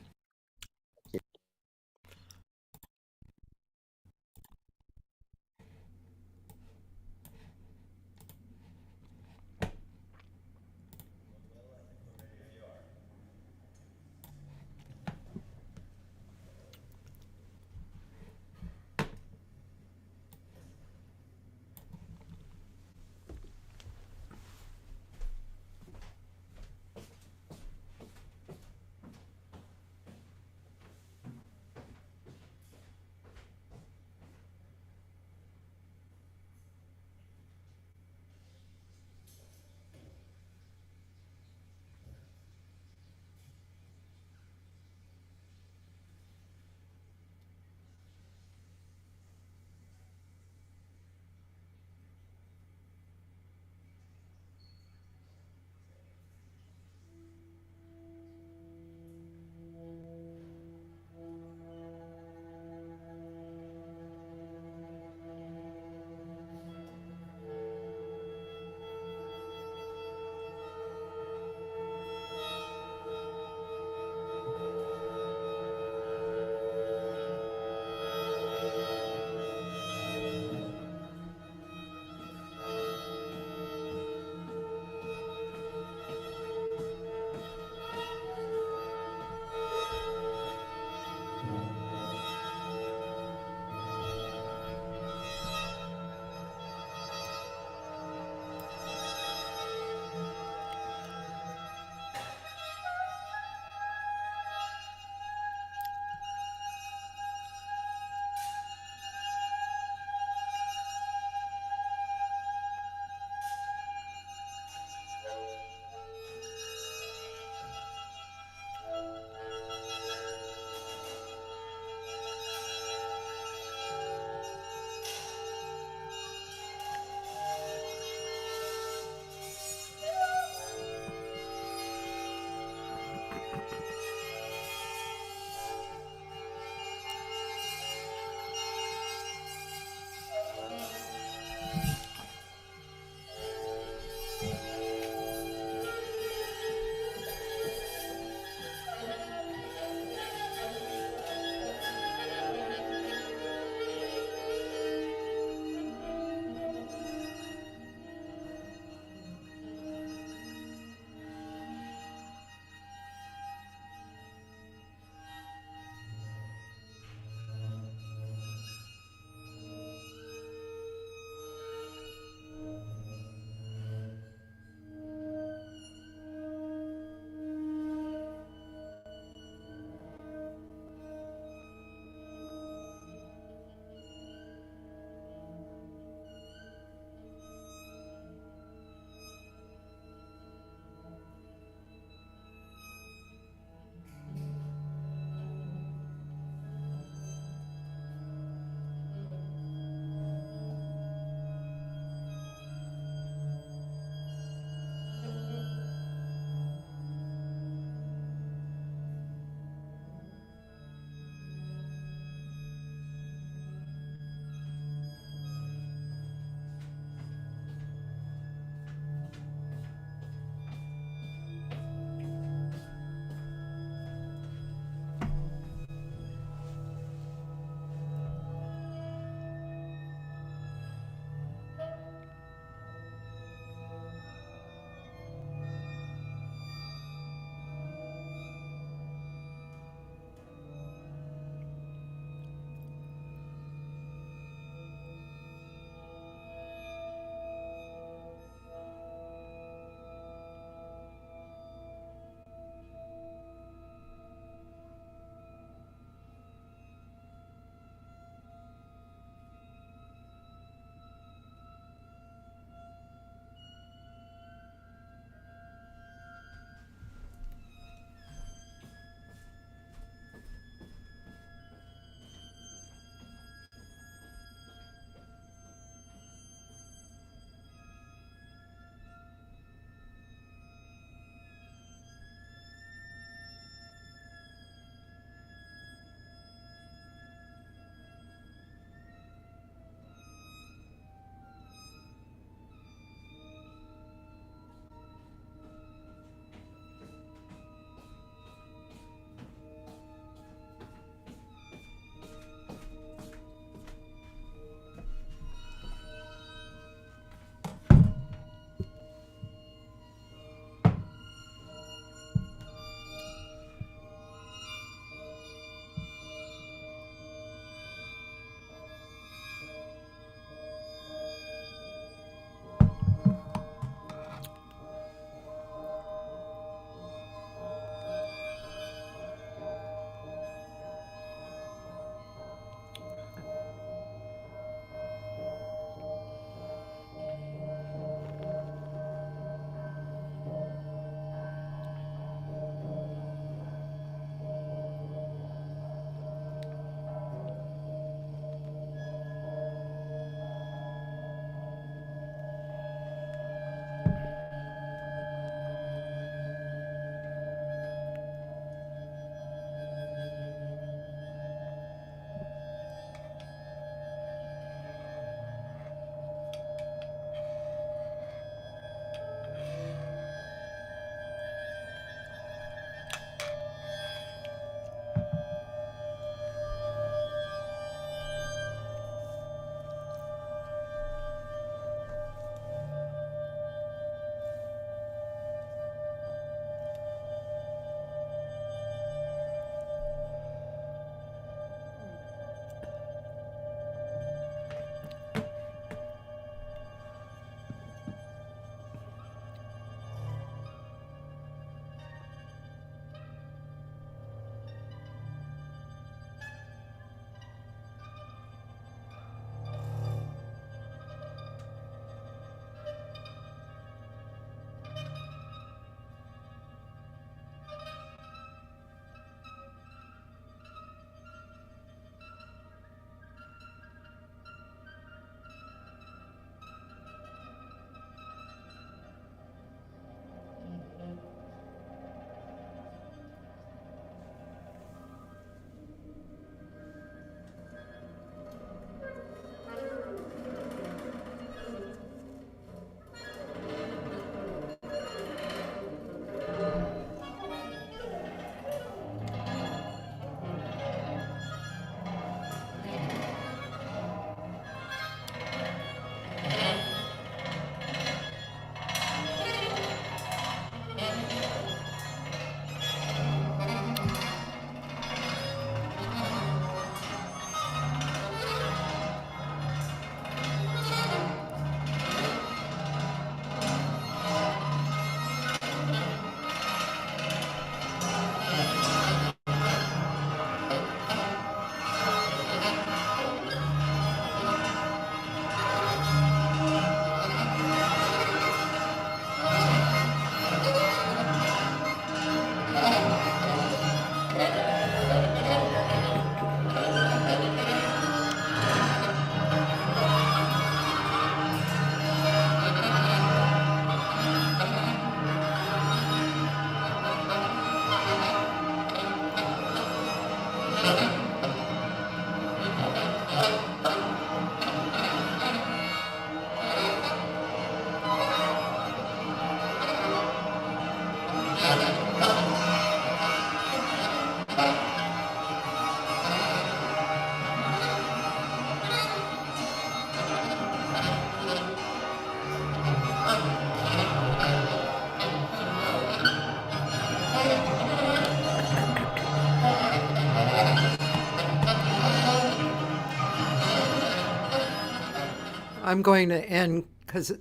I'm going to end because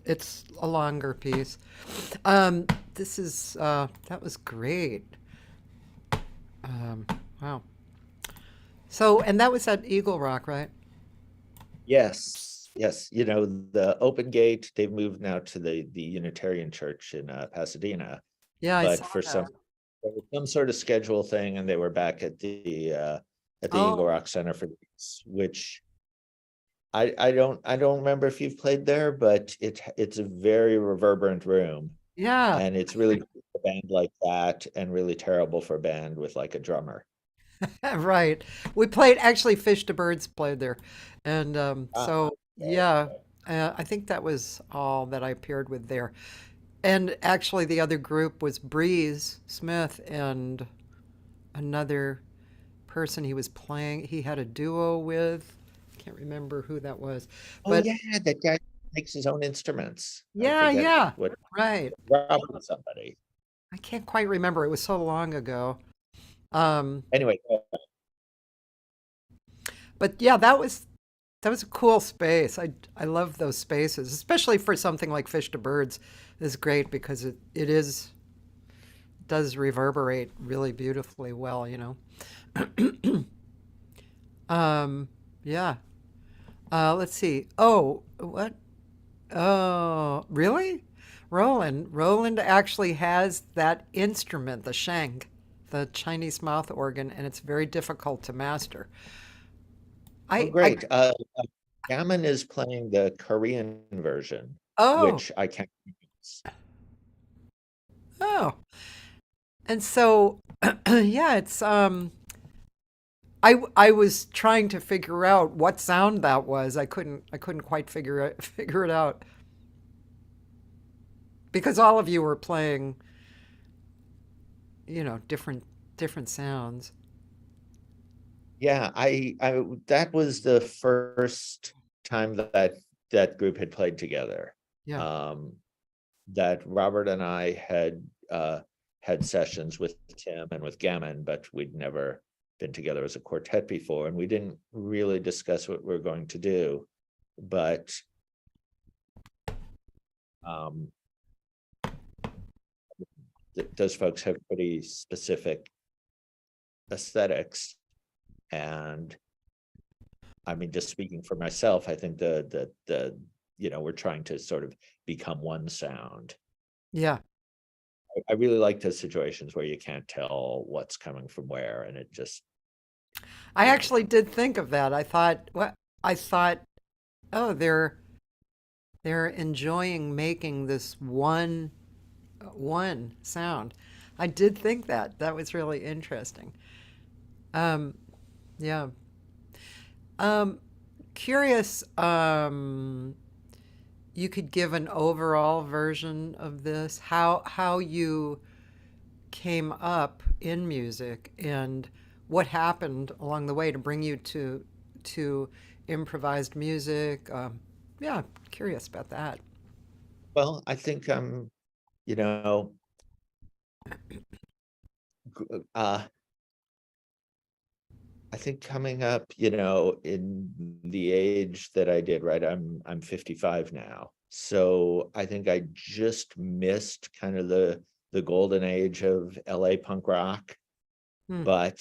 it's a longer piece. This is that was great. Um, wow. So, and that was at Eagle Rock, right? Yes, yes. The Open Gate, they've moved now to the Unitarian Church in Pasadena, Yeah, I but saw for that. some sort of schedule thing, and they were back at the Eagle Oh, Rock Center for Peace, which I don't remember if you've played there, but it's a very reverberant room, yeah, and it's really cool for a band like that, and really terrible for a band with like a drummer. right. We played actually. Fish to Birds played there, and Ah, so okay. yeah, I think that was all that I appeared with there. And actually, the other group was Breeze Smith and another person he was playing. He had a duo with. Can't remember who that was, Oh but yeah, that guy makes his own instruments. I yeah, forget yeah, what right. Robert somebody. I can't quite remember. It was so long ago. Um, Anyway, but yeah, that was a cool space. I love those spaces, especially for something like Fish to Birds is great because it is does reverberate really beautifully well, you know. Um, yeah. Let's see. Oh, what? Oh, really? Roland actually has that instrument, the sheng, the Chinese mouth organ, and it's very difficult to master. oh I great. Gammon is playing the Korean version, oh, which I can't pronounce. oh. And so yeah, it's I was trying to figure out what sound that was. I couldn't quite figure it out because all of you were playing, you know, different sounds. Yeah, I that was the first time that group had played together. Yeah. Um, that Robert and I had sessions with Tim and with Gammon, but we'd never been together as a quartet before, and we didn't really discuss what we're going to do. But um, those folks have pretty specific aesthetics, and I mean, just speaking for myself, I think we're trying to sort of become one sound. Yeah. I really like those situations where you can't tell what's coming from where, and it just, I you know, actually did think of that. I thought, oh, they're enjoying making this one sound. I did think that. That was really interesting. Um, yeah. Um, curious, you could give an overall version of this, how you came up in music and what happened along the way to bring you to improvised music. Yeah, curious about that. well, I think you know, uh I think coming up, in the age that I did, right? I'm 55 now. So I think I just missed kind of the golden age of LA punk rock, Hmm. but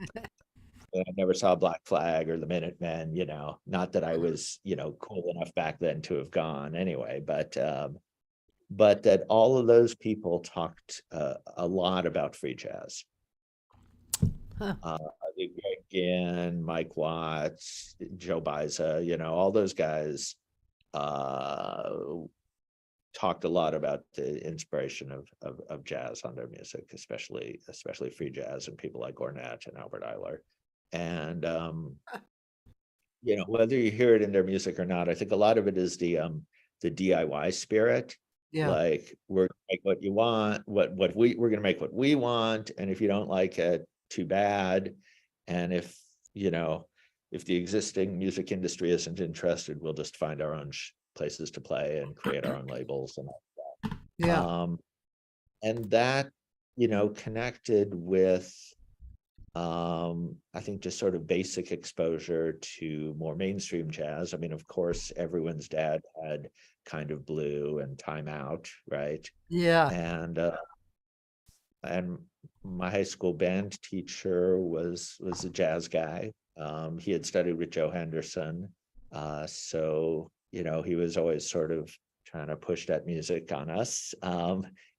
I never saw Black Flag or the Minutemen, not that I was, cool enough back then to have gone anyway, but that all of those people talked a lot about free jazz. Huh. I think Greg Ginn, Mike Watts, Joe Baiza, all those guys uh, talked a lot about the inspiration of jazz on their music, especially free jazz and people like Ornette and Albert Eiler. And whether you hear it in their music or not, I think a lot of it is the DIY spirit. Yeah. Like, we're gonna make what you want, we're gonna make what we want, and if you don't like it, too bad. And if the existing music industry isn't interested, we'll just find our own places to play and create our own labels and all. Yeah. And that connected with I think just sort of basic exposure to more mainstream jazz. I mean, of course, everyone's dad had Kind of Blue and Time Out, right? Yeah. And my high school band teacher was a jazz guy. He had studied with Joe Henderson, so he was always sort of trying to push that music on us,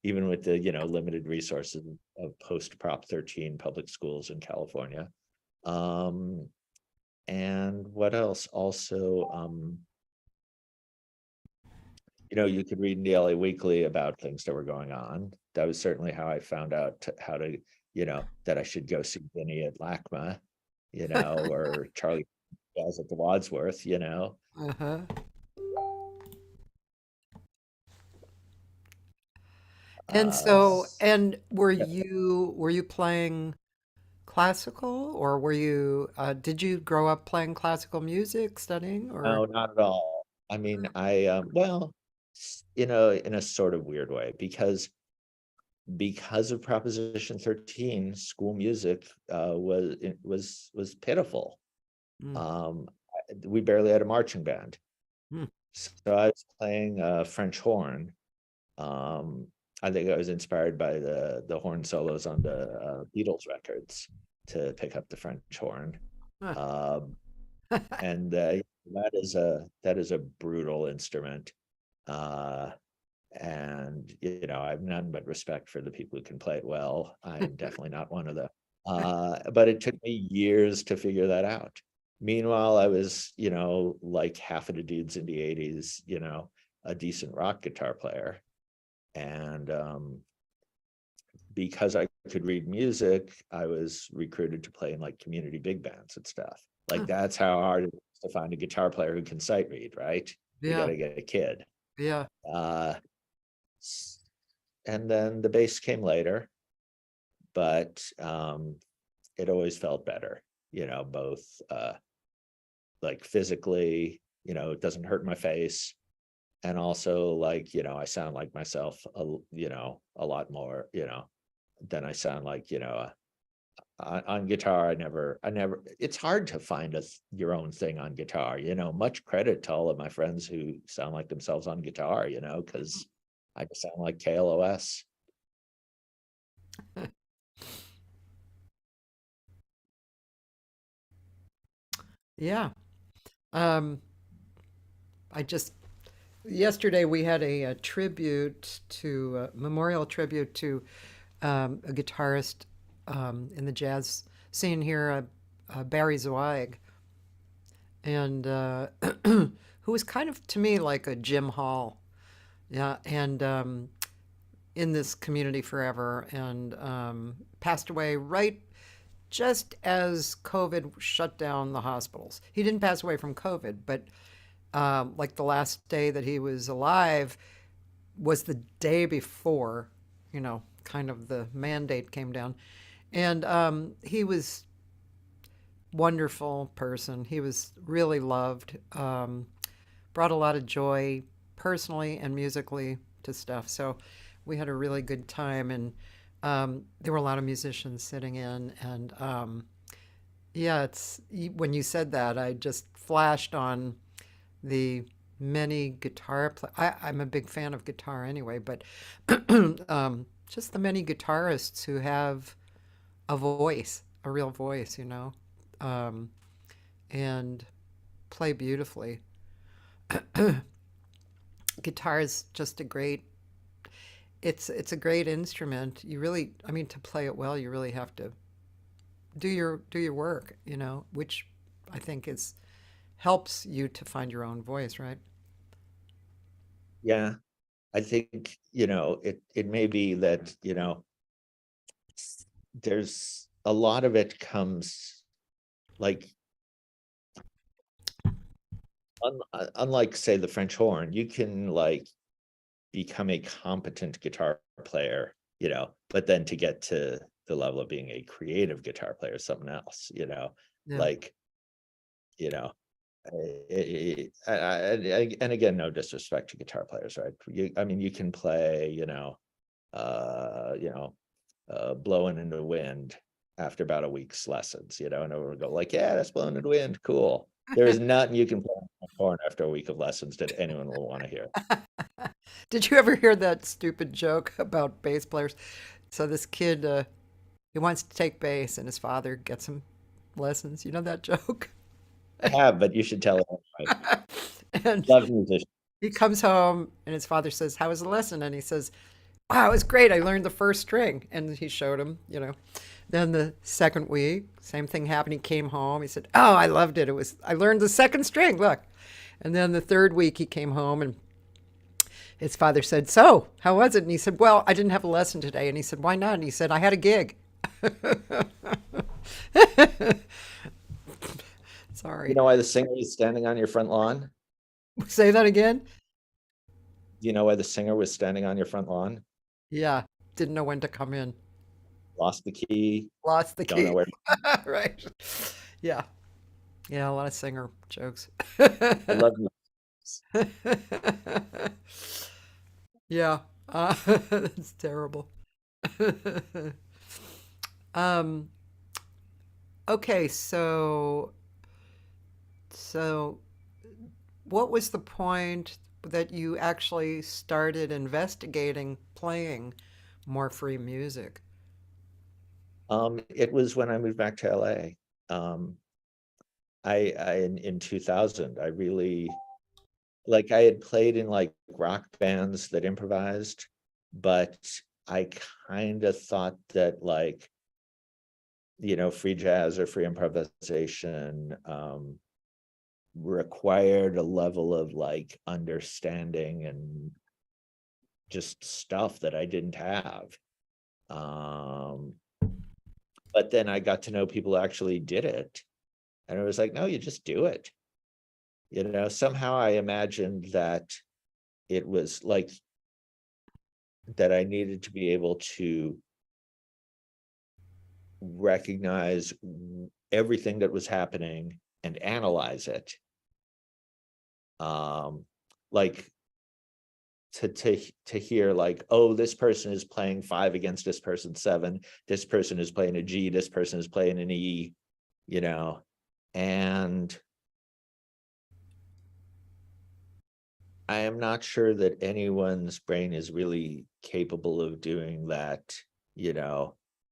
even with the limited resources of post Prop 13 public schools in California. And what else? Also, you could read in the LA Weekly about things that were going on. That was certainly how I found out how to, that I should go see Vinny at LACMA, or Charlie Jazz at the Wadsworth. Uh-huh. And Uh, so, and yeah. were you playing classical, or did you grow up playing classical music, studying, or? No, not at all. I mean, well, in a sort of weird way, because of Proposition 13, school music was pitiful. Mm, Um, we barely had a marching band. mm. So I was playing French horn. Um, I think I was inspired by the horn solos on the Beatles records to pick up the French horn. Huh. Um, and that is a brutal instrument. Uh, and I have none but respect for the people who can play it well. I am definitely not one of them. But it took me years to figure that out. Meanwhile, I was, like half of the dudes in the 80s, a decent rock guitar player. And because I could read music, I was recruited to play in like community big bands and stuff. Like Huh. that's how hard it is to find a guitar player who can sight read, right? You got Yeah, to get a kid. yeah. Uh, and then the bass came later, but it always felt better, both like physically, it doesn't hurt my face, and also like I sound like myself a lot more than I sound like on guitar. I never it's hard to find your own thing on guitar. Much credit to all of my friends who sound like themselves on guitar, because I just sound like KLOS. Yeah. Um, I just Yesterday we had a tribute to memorial tribute to a guitarist in the jazz scene here, Barry Zweig, and who was kind of to me like a Jim Hall, yeah, and in this community forever, and passed away right just as COVID shut down the hospitals. He didn't pass away from COVID, but like the last day that he was alive was the day before, kind of the mandate came down. And he was wonderful person. He was really loved. Brought a lot of joy personally and musically to stuff. So we had a really good time, and there were a lot of musicians sitting in. And yeah, it's when you said that, I just flashed on the many I'm a big fan of guitar anyway, but just the many guitarists who have a voice, a real voice, um, and play beautifully. Guitar is just a great. It's a great instrument. You really, I mean, to play it well, you really have to do your work, which I think is helps you to find your own voice, right? Yeah, I think it may be that there's a lot of it comes like unlike say the French horn, you can like become a competent guitar player, but then to get to the level of being a creative guitar player is something else, Yeah. like you know and again, no disrespect to guitar players, right? I mean, you can play, blowing in the wind, after about a week's lessons, and everyone would go like, yeah, that's blowing in the wind. Cool. There is nothing you can play on the horn after a week of lessons that anyone will want to hear. Did you ever hear that stupid joke about bass players? So this kid, he wants to take bass, and his father gets him lessons. You know that joke? I have, but you should tell it anyway. And Love musicians. he comes home, and his father says, "How was the lesson?" And he says, "Wow, it was great. I learned the first string." And he showed him. Then the second week, same thing happened. He came home. He said, "Oh, I loved it. I learned the second string. Look." And then the third week, he came home, and his father said, "So, how was it?" And he said, "Well, I didn't have a lesson today." And he said, "Why not?" And he said, "I had a gig." You Sorry. know why the singer was standing on your front lawn? Say that again? Do you know why the singer was standing on your front lawn? Yeah. Didn't know when to come in. Lost the key, Lost the don't know key. where. Right. Yeah. Yeah, a lot of singer jokes. I love you. Yeah. That's terrible. Um, okay, so what was the point that you actually started investigating playing more free music? It was when I moved back to LA. In 2000, I really like I had played in like rock bands that improvised, but I kind of thought that like, free jazz or free improvisation required a level of like understanding and just stuff that I didn't have. Um, but then I got to know people who actually did it. And it was like, no, you just do it. Somehow I imagined that it was like that I needed to be able to recognize everything that was happening and analyze it. Like to hear like, oh, this person is playing 5 against this person 7, this person is playing a G, this person is playing an E, and I am not sure that anyone's brain is really capable of doing that,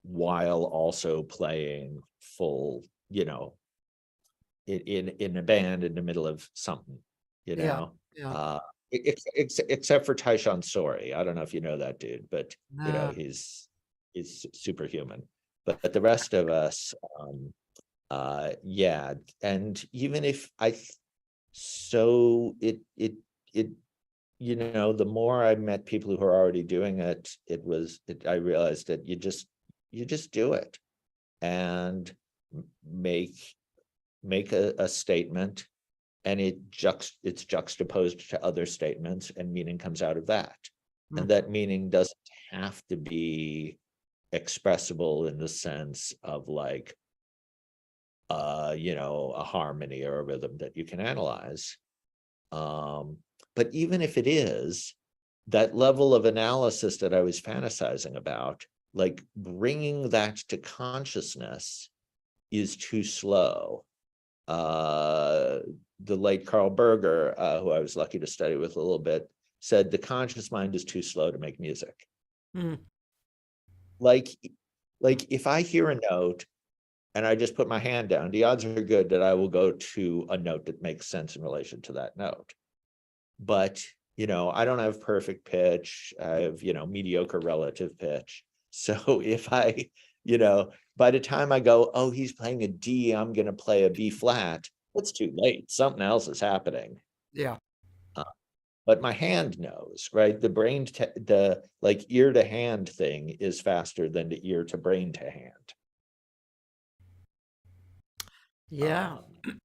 while also playing full, in a band in the middle of something, you Yeah, know. yeah. Uh, except for Tyshawn Sorey. I don't know if you know that dude, but Uh, he's superhuman. But the rest of us, yeah. And even if so it the more I met people who are already doing it, I realized that you just do it and make a statement, and it's juxtaposed to other statements, and meaning comes out of that. And mm, that meaning doesn't have to be expressible in the sense of like a harmony or a rhythm that you can analyze. But even if it is, that level of analysis that I was fantasizing about, like bringing that to consciousness is too slow. The late Carl Berger, who I was lucky to study with a little bit, said the conscious mind is too slow to make music. mm, Like, if I hear a note and I just put my hand down, the odds are good that I will go to a note that makes sense in relation to that note. But, I don't have perfect pitch. I have, mediocre relative pitch. So if I, by the time I go, oh, he's playing a D, I'm going to play a B flat, it's too late. Something else is happening. yeah. Uh, but my hand knows, right? The brain, the like ear to hand thing is faster than the ear to brain to hand. Yeah.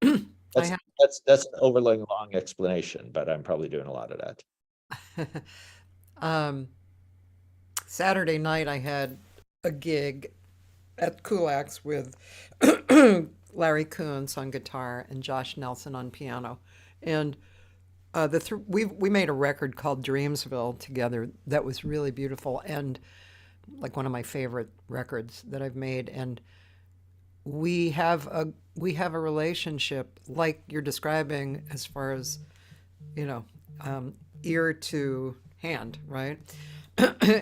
Um, I that's that's an overly long explanation, but I'm probably doing a lot of that. have Saturday night I had a gig at Kulak's with Larry Coons on guitar and Josh Nelson on piano. And we made a record called Dreamsville together that was really beautiful and like one of my favorite records that I've made. And we have a relationship like you're describing as far as, you know, ear to hand, right?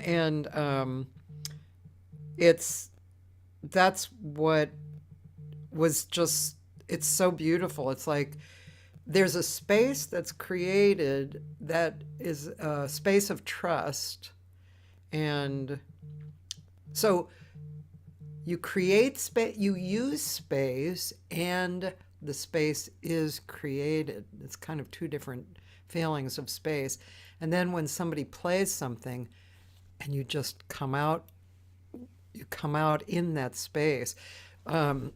And it's that's what was just it's so beautiful. It's like there's a space that's created that is a space of trust. And so you create space, you use space, and the space is created. It's kind of two different feelings of space. And then when somebody plays something and you come out in that space, um,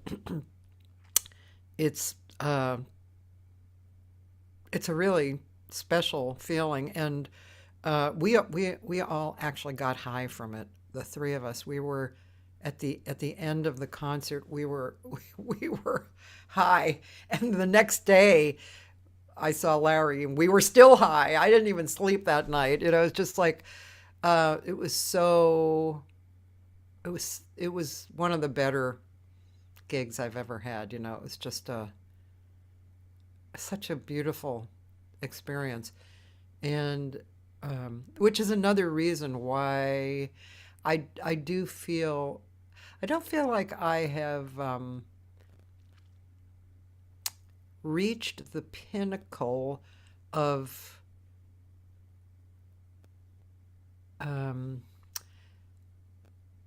it's it's a really special feeling. And we all actually got high from it. The three of us, we were at the end of the concert, we were high. And the next day, I saw Larry, and we were still high. I didn't even sleep that night. You know, it's just like it was so. It was one of the better gigs I've ever had. You know, it was just such a beautiful experience, and which is another reason why I do feel I don't feel like I have reached the pinnacle of um,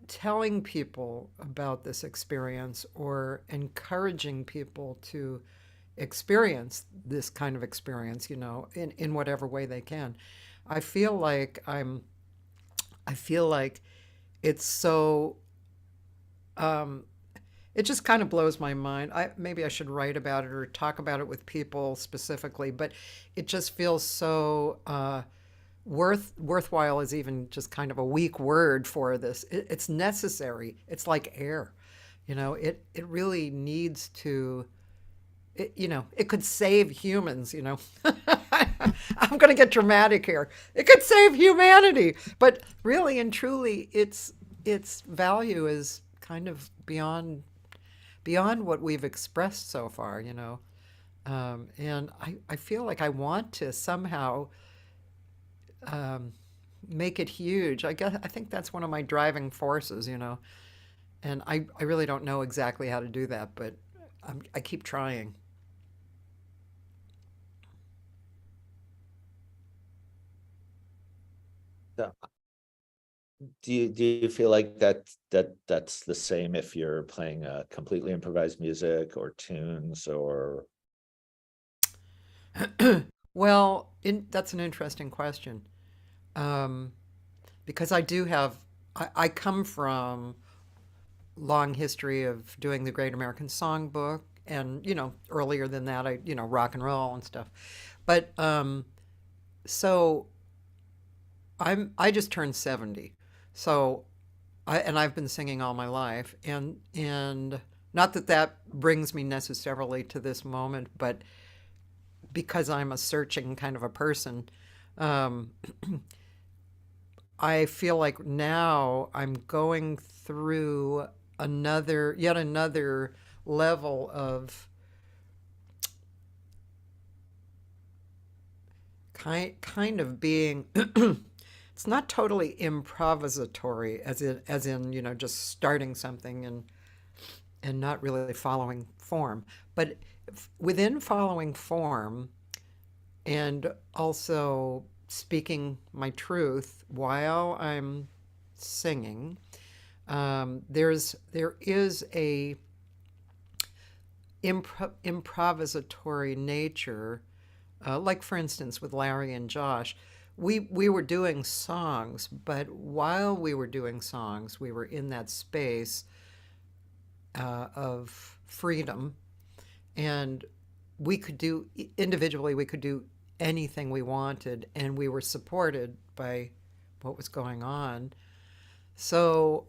telling people about this experience or encouraging people to experience this kind of experience, you know, in whatever way they can. I feel like I feel like it's so, um, it just kind of blows my mind. Maybe I should write about it or talk about it with people specifically, but it just feels so worthwhile is even just kind of a weak word for this. It's necessary. It's like air, you know. It really needs to. You know, it could save humans. You know, I'm going to get dramatic here. It could save humanity, but really and truly, its value is kind of beyond what we've expressed so far. You know, and I feel like I want to somehow um, make it huge. I think that's one of my driving forces, you know. And I really don't know exactly how to do that, but I keep trying. So, do you feel like that's the same if you're playing completely improvised music or tunes or Well, that's an interesting question, um, because I come from long history of doing the Great American Songbook, and you know, earlier than that, rock and roll and stuff. But so I just turned 70. So I've been singing all my life, and not that that brings me necessarily to this moment, but because I'm a searching kind of a person, um, I feel like now I'm going through yet another level of kind of being. It's not totally improvisatory, as in just starting something and not really following form, but within following form and also speaking my truth while I'm singing. There is a improvisatory nature, like for instance with Larry and Josh. We were doing songs, but while we were doing songs, we were in that space of freedom, and we could do individually. We could do anything we wanted, and we were supported by what was going on. So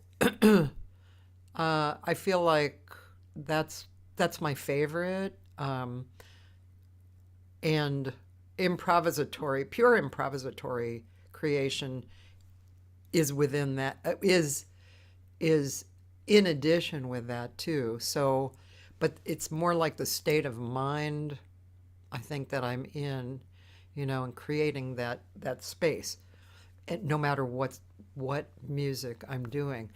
I feel like that's my favorite, and pure improvisatory creation is within that is in addition with that too. So, but it's more like the state of mind I think that I'm in, and creating that space, and no matter what music I'm doing.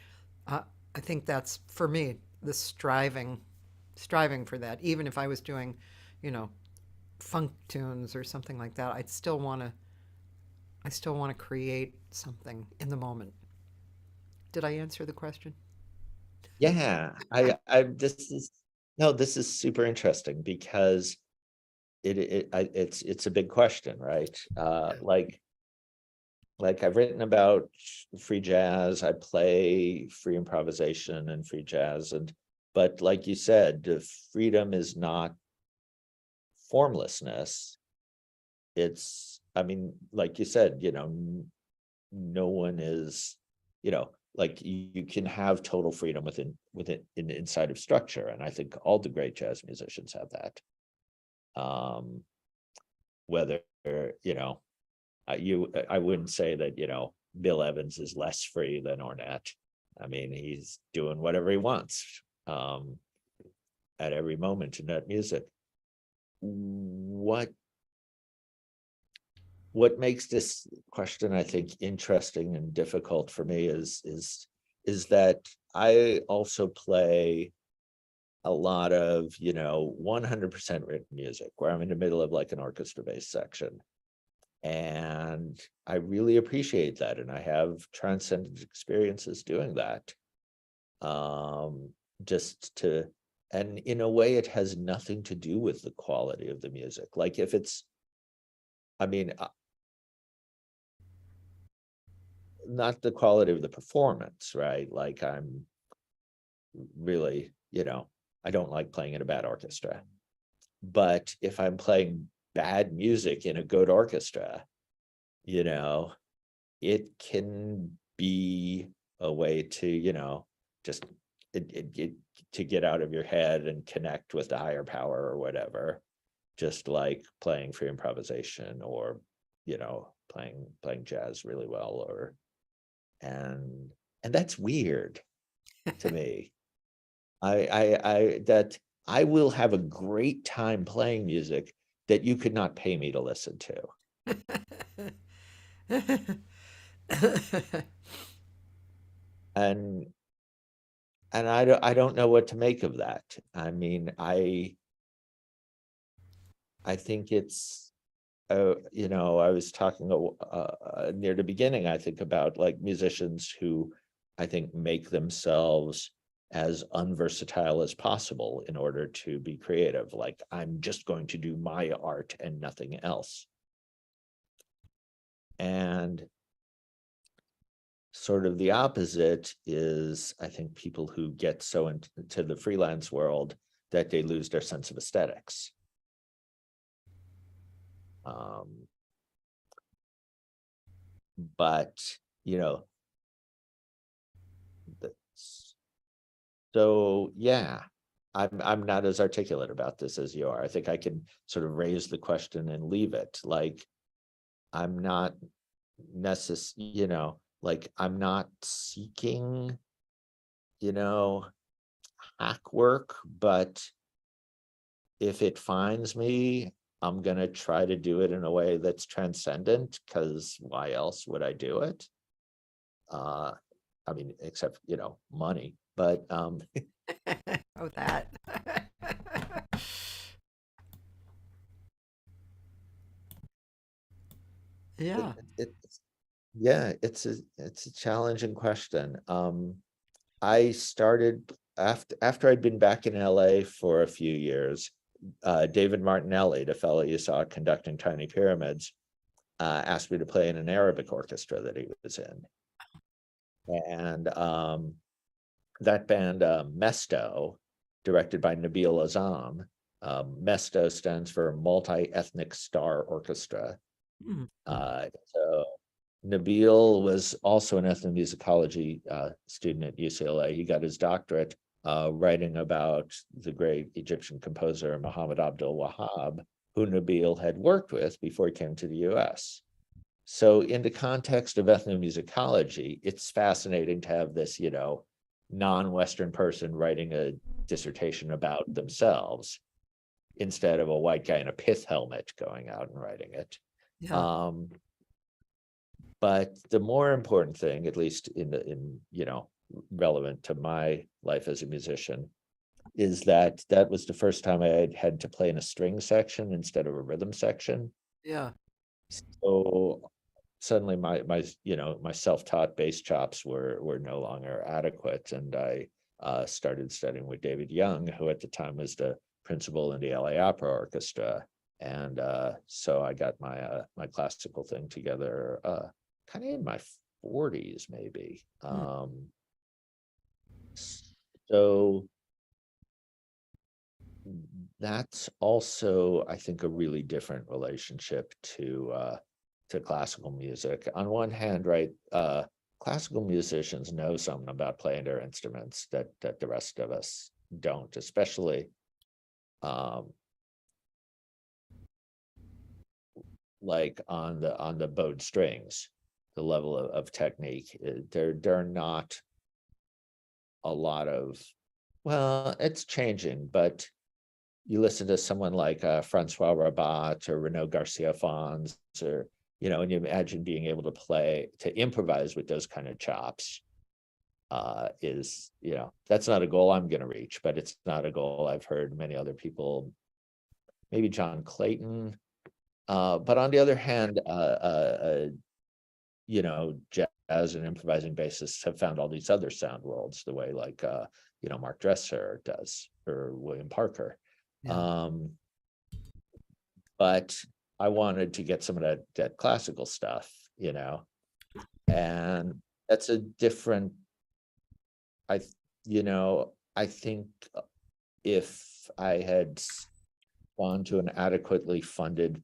Uh, I think that's for me the striving for that. Even if I was doing, you know, funk tunes or something like that, I still want to create something in the moment. Did I answer the question? Yeah, I this is no, this is super interesting because it's a big question, right? Like I've written about free jazz, I play free improvisation and free jazz, but like you said, the freedom is not formlessness. It's, I mean, like you said, no one is, like you can have total freedom inside of structure, and I think all the great jazz musicians have that. Whether you know I wouldn't say that Bill Evans is less free than Ornette. I mean, he's doing whatever he wants at every moment in that music. What makes this question, I think, interesting and difficult for me is that I also play a lot of 100% written music where I'm in the middle of like an orchestra based section. And I really appreciate that. And I have transcendent experiences doing that. Just to, and in a way, it has nothing to do with the quality of the music. Like if it's, I mean, not the quality of the performance, right? Like I'm really, I don't like playing in a bad orchestra. But if I'm playing bad music in a good orchestra, you know, it can be a way to, just to get out of your head and connect with the higher power or whatever, just like playing free improvisation or, playing jazz really well, or and that's weird to me. That I will have a great time playing music that you could not pay me to listen to. And I don't know what to make of that. I mean, I think it's I was talking near the beginning, I think, about like musicians who I think make themselves as unversatile as possible in order to be creative. Like, I'm just going to do my art and nothing else. And sort of the opposite is, I think, people who get so into the freelance world that they lose their sense of aesthetics. Um, but you know, so yeah, I'm not as articulate about this as you are. I think I can sort of raise the question and leave it. Like, I'm not like I'm not seeking, you know, hack work, but if it finds me, I'm gonna try to do it in a way that's transcendent, because why else would I do it? I mean, except, money, but Oh, that. it, Yeah. it's yeah, it's a challenging question. I started after I'd been back in LA for a few years. David Martinelli, the fellow you saw conducting Tiny Pyramids, asked me to play in an Arabic orchestra that he was in. And that band, MESTO, directed by Nabil Azam. MESTO stands for Multi-Ethnic Star Orchestra. Mm. So Nabil was also an ethnomusicology student at UCLA. He got his doctorate writing about the great Egyptian composer Muhammad Abdul Wahab, who Nabil had worked with before he came to the US. So in the context of ethnomusicology, it's fascinating to have this, non-Western person writing a dissertation about themselves instead of a white guy in a pith helmet going out and writing it. Yeah. But the more important thing, at least in relevant to my life as a musician, is that that was the first time I had to play in a string section instead of a rhythm section. Yeah. So suddenly my self-taught bass chops were no longer adequate, and I started studying with David Young, who at the time was the principal in the LA Opera Orchestra, and so I got my classical thing together kind of in my 40s maybe. So that's also, I think, a really different relationship to classical music. On one hand, right, classical musicians know something about playing their instruments that the rest of us don't, especially like on the bowed strings. The level of technique, they're not a lot of, well, it's changing, but you listen to someone like Francois Rabat or Renaud Garcia Fons, or, and you imagine being able to improvise with those kind of chops is, that's not a goal I'm going to reach, but it's not a goal I've heard many other people, maybe John Clayton. But on the other hand, jazz and improvising bassists have found all these other sound worlds, the way like, Mark Dresser does, or William Parker. Yeah. But I wanted to get some of that classical stuff, and that's a different, I think if I had gone to an adequately funded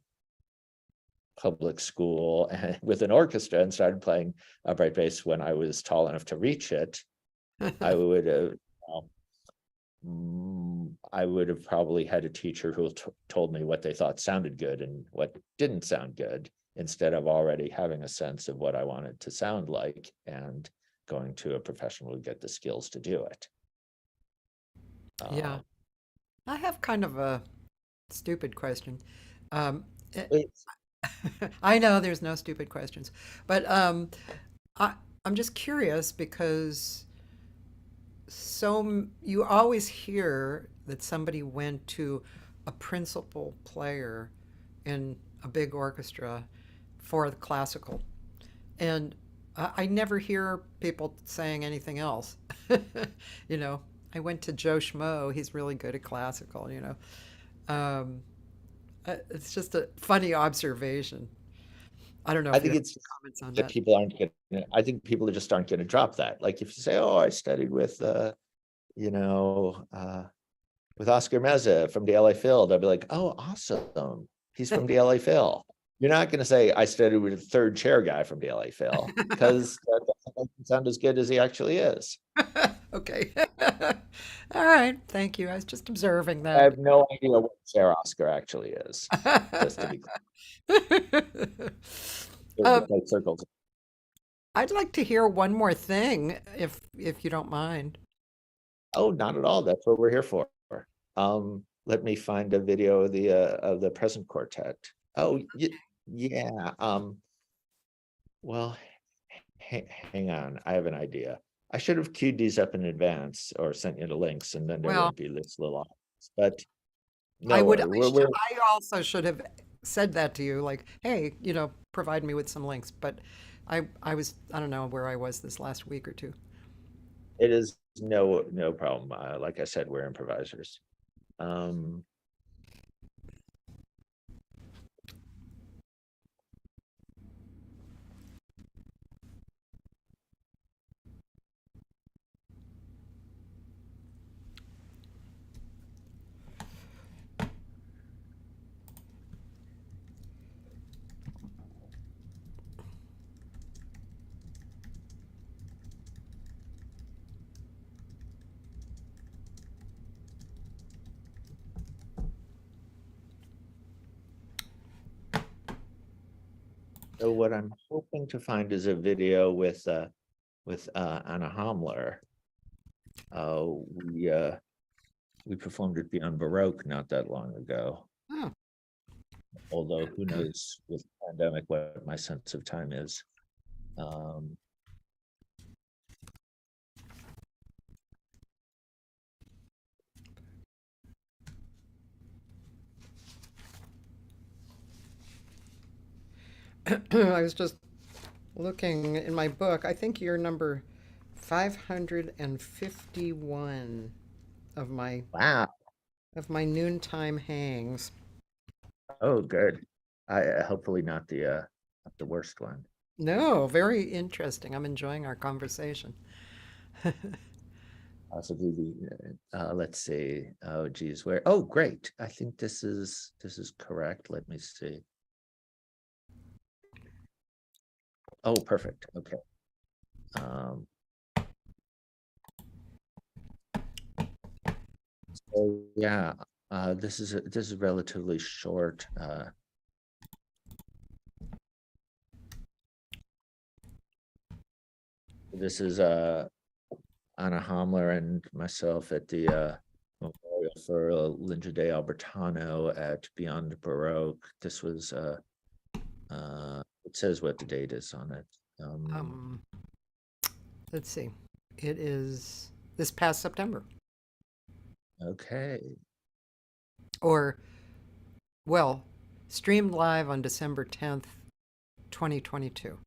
public school and with an orchestra and started playing upright bass when I was tall enough to reach it, I would have probably had a teacher who told me what they thought sounded good and what didn't sound good, instead of already having a sense of what I wanted to sound like and going to a professional to get the skills to do it. Yeah. I have kind of a stupid question. Um, eh, Please. I know there's no stupid questions, but I, I'm just curious because you always hear that somebody went to a principal player in a big orchestra for the classical, and I never hear people saying anything else. you know, I went to Joe Schmo. He's really good at classical. Um, it's just a funny observation. I don't know I if you think have it's comments on that that. people aren't getting, I think people just aren't going to drop that. Like if you say, oh, I studied you know, with Oscar Meza from the LA Phil, they'll be like, oh, awesome. He's from the LA Phil. You're not going to say, I studied with a third chair guy from the LA Phil, because that doesn't make him sound as good as he actually is. Okay. All right. Thank you. I was just observing I that. have no idea what Sarah Oscar actually is, just to be clear. There's Um, the play circles. I'd like to hear one more thing, if you don't mind. Oh, not at all. That's what we're here for. Let me find a video of the Present Quartet. Oh, yeah. Well, hang on. I have an idea. I should have queued these up in advance or sent you the links, and then there Well, wouldn't be this little office. But I no would. worry. We're I also should have said that to you, like, hey, provide me with some links. But I was. I don't know where I was this last week or two. it is no problem. Like I said, we're improvisers. Um, so what I'm hoping to find is a video with Anna Homler. Uh, we uh, we performed it Beyond Baroque not that long ago. Oh, Although who knows with the pandemic what my sense of time is. Um, I was just looking in my book. I think you're number 551 of my wow. noontime hangs. Oh, good. Hopefully not the worst one. No, very interesting. I'm enjoying our conversation. Possibly let's see. Oh, geez, where? Oh, great. I think this is correct. Let me see. Oh, perfect. Okay. Um, so yeah, this is relatively short. This is Anna Homler and myself at the memorial for Linda de Albertano at Beyond Baroque. This was it says what the date is on it. Um, let's see. It is this past September, Okay. or, well, streamed live on December 10th, 2022.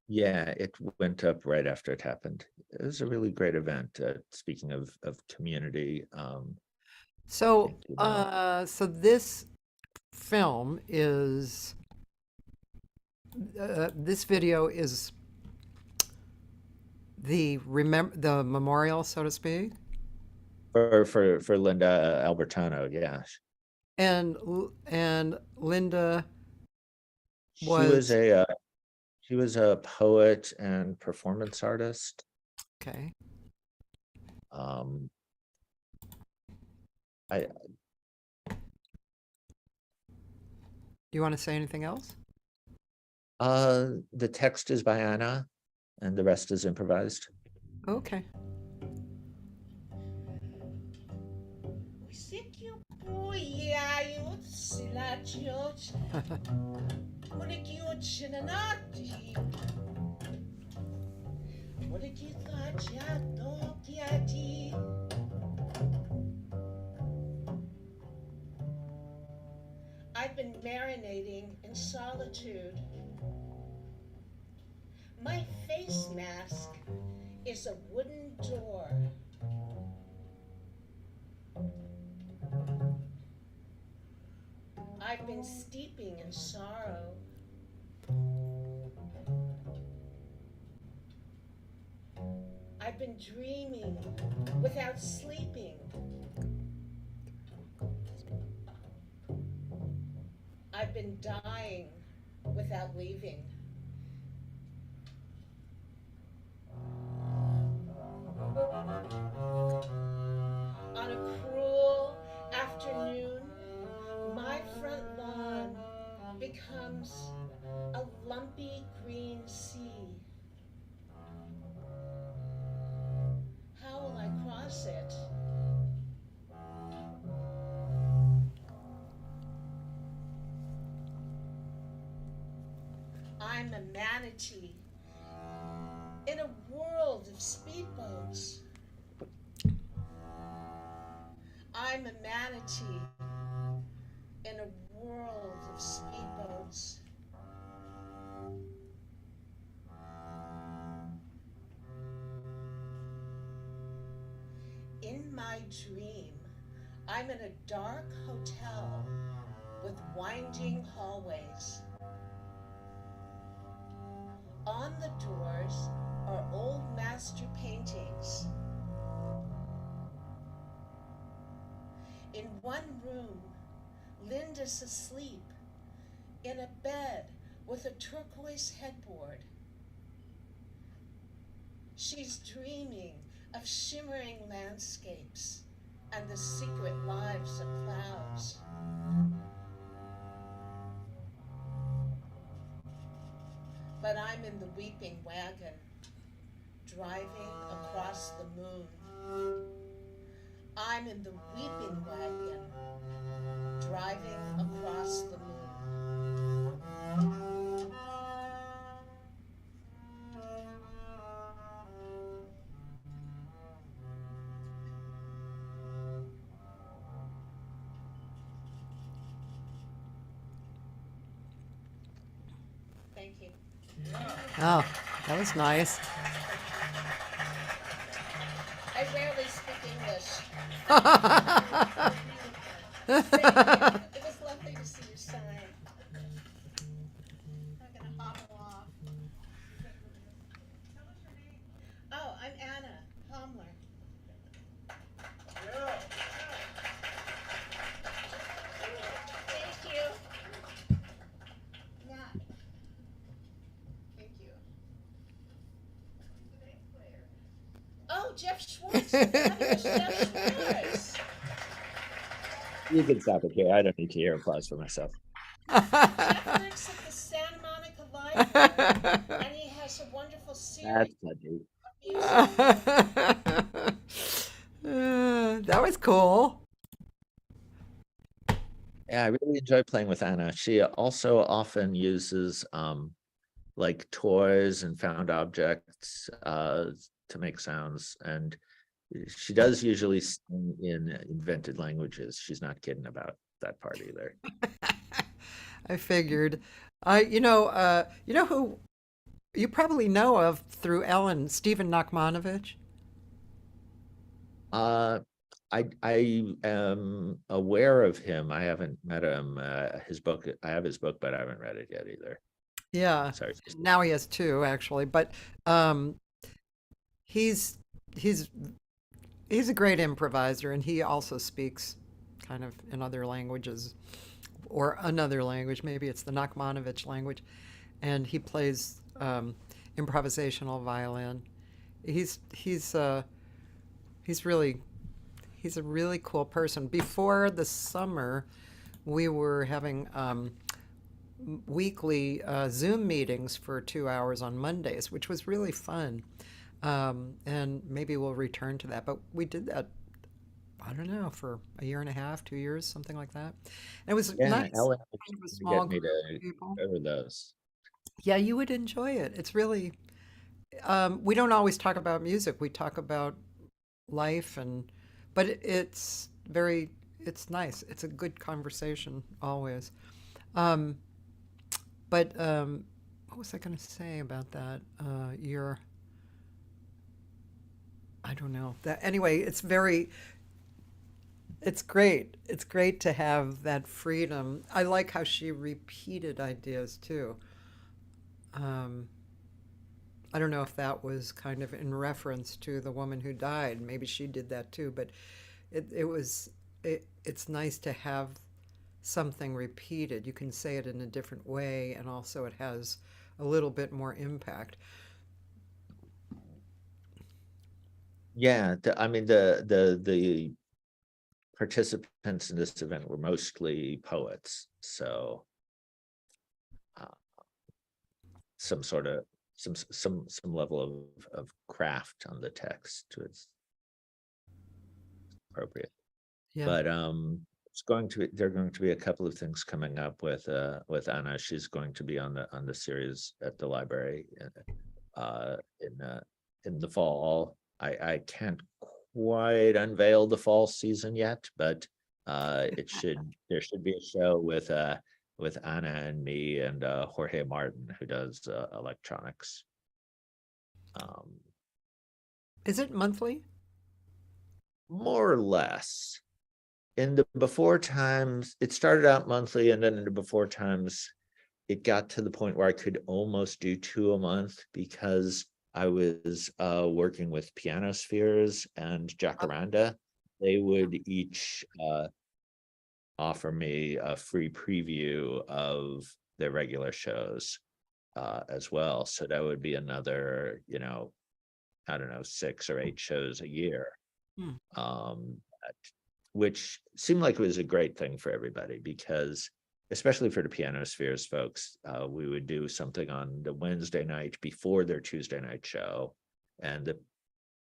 Yeah, it went up right after it happened. It was a really great event. Speaking of community, I So, think, you know, so this film is, this video is the memorial, so to speak, for Linda Albertano, yeah. and Linda She was was a she was a poet and performance artist. okay. Um, I Do you want to say anything else? the text is by Anna, and the rest is improvised. Okay. I've been marinating in solitude. My face mask is a wooden door. I've been steeping in sorrow. I've been dreaming without sleeping. I've been dying without leaving. On a cruel afternoon, my front lawn becomes a lumpy green sea. How will I cross it? I'm a manatee in a world of speedboats. I'm a manatee in a world of speedboats. In my dream, I'm in a dark hotel with winding hallways. On the doors are old master paintings. In one room, Linda's asleep in a bed with a turquoise headboard. She's dreaming of shimmering landscapes and the secret lives of clouds. But I'm in the weeping wagon, driving across the moon. I'm in the weeping wagon, driving across the moon. Thank you. Oh, that was nice. I rarely speak English. Thank Thank you. It was lovely to see you sign. I'm gonna hobble off. Oh, I'm Anna Homler. Thank you. Matt. Thank you. Oh, Jeff Schwartz, the fabulous Jeff Schwartz. You can stop it here. I don't need to hear applause for myself. Jeff works at the Santa Monica Library, and he has a wonderful series That's funny. of music. That was cool. Yeah, I really enjoy playing with Anna. She also often uses like toys and found objects to make sounds, and she does usually sing in invented languages. She's not kidding about that part either. I figured. You know who you probably know of through Ellen, Stephen Nachmanovich. I am aware of him. I haven't met him. His book, I have his book, but I haven't read it yet either. Yeah. Sorry. Now he has two actually, but he's he's he's a great improviser, and he also speaks kind of in other languages or another language. Maybe it's the Nachmanovich language, and he plays improvisational violin. He's really he's a really cool person. Before the summer, we were having weekly Zoom meetings for 2 hours on Mondays, which was really fun. And maybe we'll return to that. But we did that, I don't know, for a year and a half, 2 years, something like that. And it was Yeah, nice. Ellen Kind of a to small get me group of to people. go to those. Yeah, you would enjoy it. It's really, we don't always talk about music. We talk about life but it's nice. It's a good conversation always. Um, but what was I going to say about that? I don't know. That anyway, it's great. It's great to have that freedom. I like how she repeated ideas too. Um, I don't know if that was kind of in reference to the woman who died. Maybe she did that too, but it's nice to have something repeated. You can say it in a different way, and also it has a little bit more impact. Yeah, I mean the participants in this event were mostly poets, so uh, some sort of some level of craft on the text was appropriate. Yeah. But there are going to be a couple of things coming up with Anna. She's going to be on the series at the library in the fall. I can't quite unveil the fall season yet, but there should be a show with Anna and me and Jorge Martin, who does electronics. Is it monthly? More or less. In the before times, it started out monthly, and then in the before times, it got to the point where I could almost do 2 a month because I was working with Pianospheres and Jacaranda. They would each offer me a free preview of their regular shows as well. So that would be another, I don't know, 6 or 8 shows a year. Hmm. Which seemed like it was a great thing for everybody, because especially for the Pianospheres folks, we would do something on the Wednesday night before their Tuesday night show, and the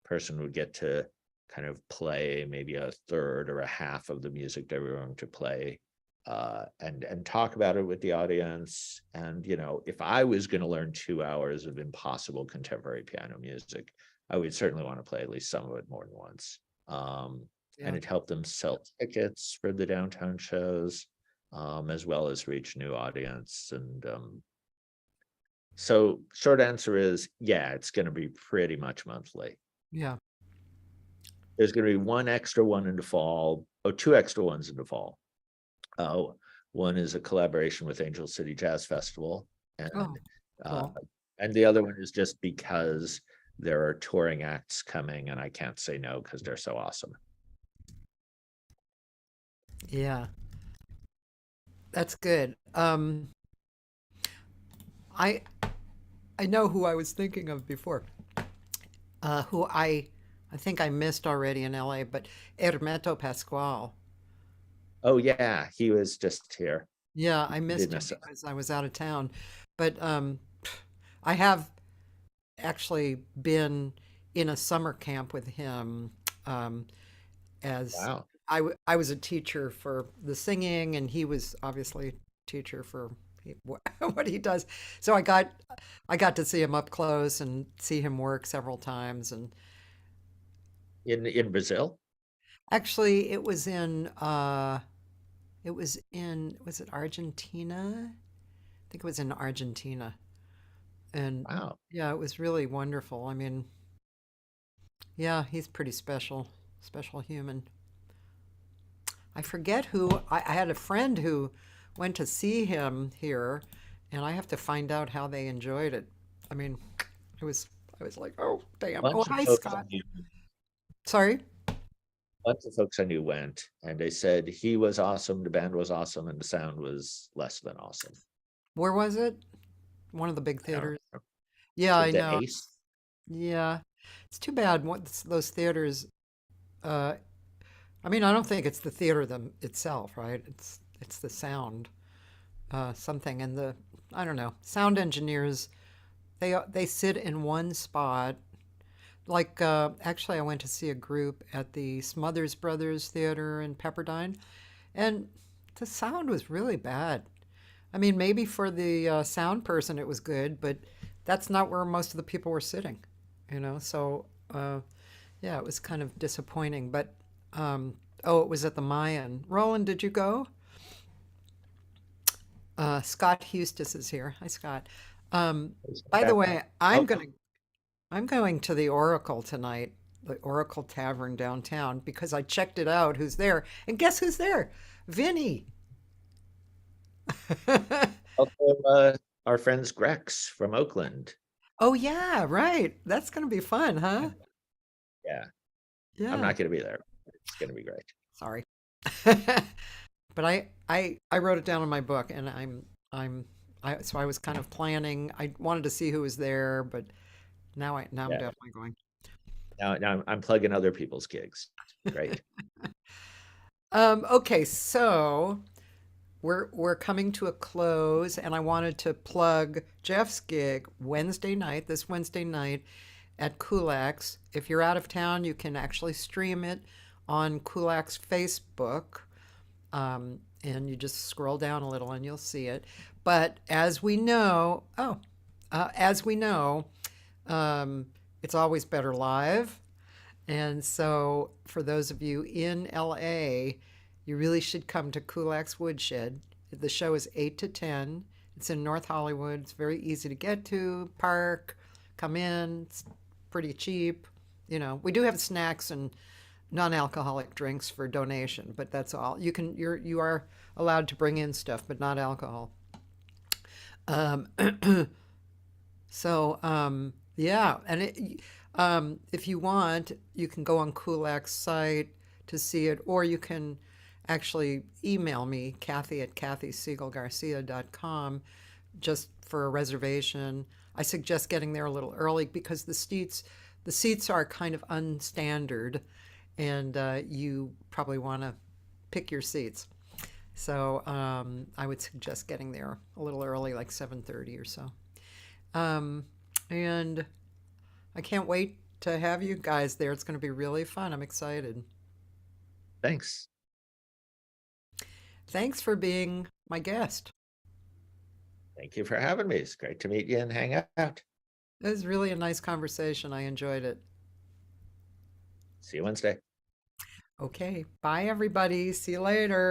person would get to kind of play maybe a third or a half of the music they were going to play, and talk about it with the audience. And if I was going to learn 2 hours of impossible contemporary piano music, I would certainly want to play at least some of it more than once. And Yeah. it helped them sell tickets for the downtown shows, as well as reach new audience. And so short answer is, yeah, it's going to be pretty much monthly. Yeah. There's going to be one extra one in the fall, two extra ones in the fall. One is a collaboration with Angel City Jazz Festival, and Oh, cool. and the other one is just because there are touring acts coming, and I can't say no because they're so awesome. Yeah. That's good. I I know who I was thinking of before. Who I think I missed already in LA, but Hermeto Pascual. Oh yeah, he was just here. Yeah, I He missed did him miss it. because I was out of town. But I have actually been in a summer camp with him, um, as Wow. I was a teacher for the singing, and he was obviously a teacher for what he does. So I got to see him up close and see him work several times. And In Brazil? actually, was it Argentina? I think it was in Argentina. And Wow. yeah, it was really wonderful. I mean, yeah, he's pretty special human. I forget who, I had a friend who went to see him here, and I have to find out how they enjoyed it. I mean, it was, I was like, oh, damn. Oh, Bunch of hi, folks I Scott. knew, Sorry. bunch of folks I knew went, and they said he was awesome, the band was awesome, and the sound was less than awesome. Where was it? One of the big I don't theaters. remember. Yeah, I The know. Ace? Yeah. It's too bad those theaters, uh, I mean, I don't think it's the theater them itself, right? It's the sound, something, and the I don't know. Sound engineers, they sit in one spot. Like actually, I went to see a group at the Smothers Brothers Theater in Pepperdine, and the sound was really bad. I mean, maybe for the sound person it was good, but that's not where most of the people were sitting, So yeah, it was kind of disappointing. But oh, it was at the Mayan. Roland, did you go? Scott Hustis is here. Hi, Scott. By the Back. way, Oh, I'm going to the Oracle tonight, the Oracle Tavern downtown, because I checked it out. Who's there? And guess who's there? Vinny. also, our friends Grex from Oakland. Oh yeah, right. That's gonna be fun, huh? Yeah, I'm Yeah. not going to be there. It's going to be great. Sorry. But I wrote it down in my book, and so I was kind of planning. I wanted to see who was there, but now I'm Yeah. definitely going. Now I'm plugging other people's gigs. Great. Okay, so we're coming to a close, and I wanted to plug Jeff's gig this Wednesday night at Kulak's. If you're out of town, you can actually stream it on Kulak's Facebook, and you just scroll down a little and you'll see it. But as we know, um, it's always better live. And so, for those of you in LA, you really should come to Kulak's Woodshed. The show is 8 to 10. It's in North Hollywood. It's very easy to get to. Park, come in. It's pretty cheap. We do have snacks and non-alcoholic drinks for donation, but that's all. You are allowed to bring in stuff, but not alcohol. Um, yeah, and if you want, you can go on Kulak's site to see it, or you can actually email me, Cathy at CathySegal-Garcia.com, just for a reservation. I suggest getting there a little early because the seats are kind of unstandard, and you probably want to pick your seats. So I would suggest getting there a little early, like 7:30 or so. And I can't wait to have you guys there. It's going to be really fun. I'm excited. Thanks. Thanks for being my guest. Thank you for having me. It's great to meet you and hang out. It was really a nice conversation. I enjoyed it. See you Wednesday. Okay. Bye, everybody. See you later.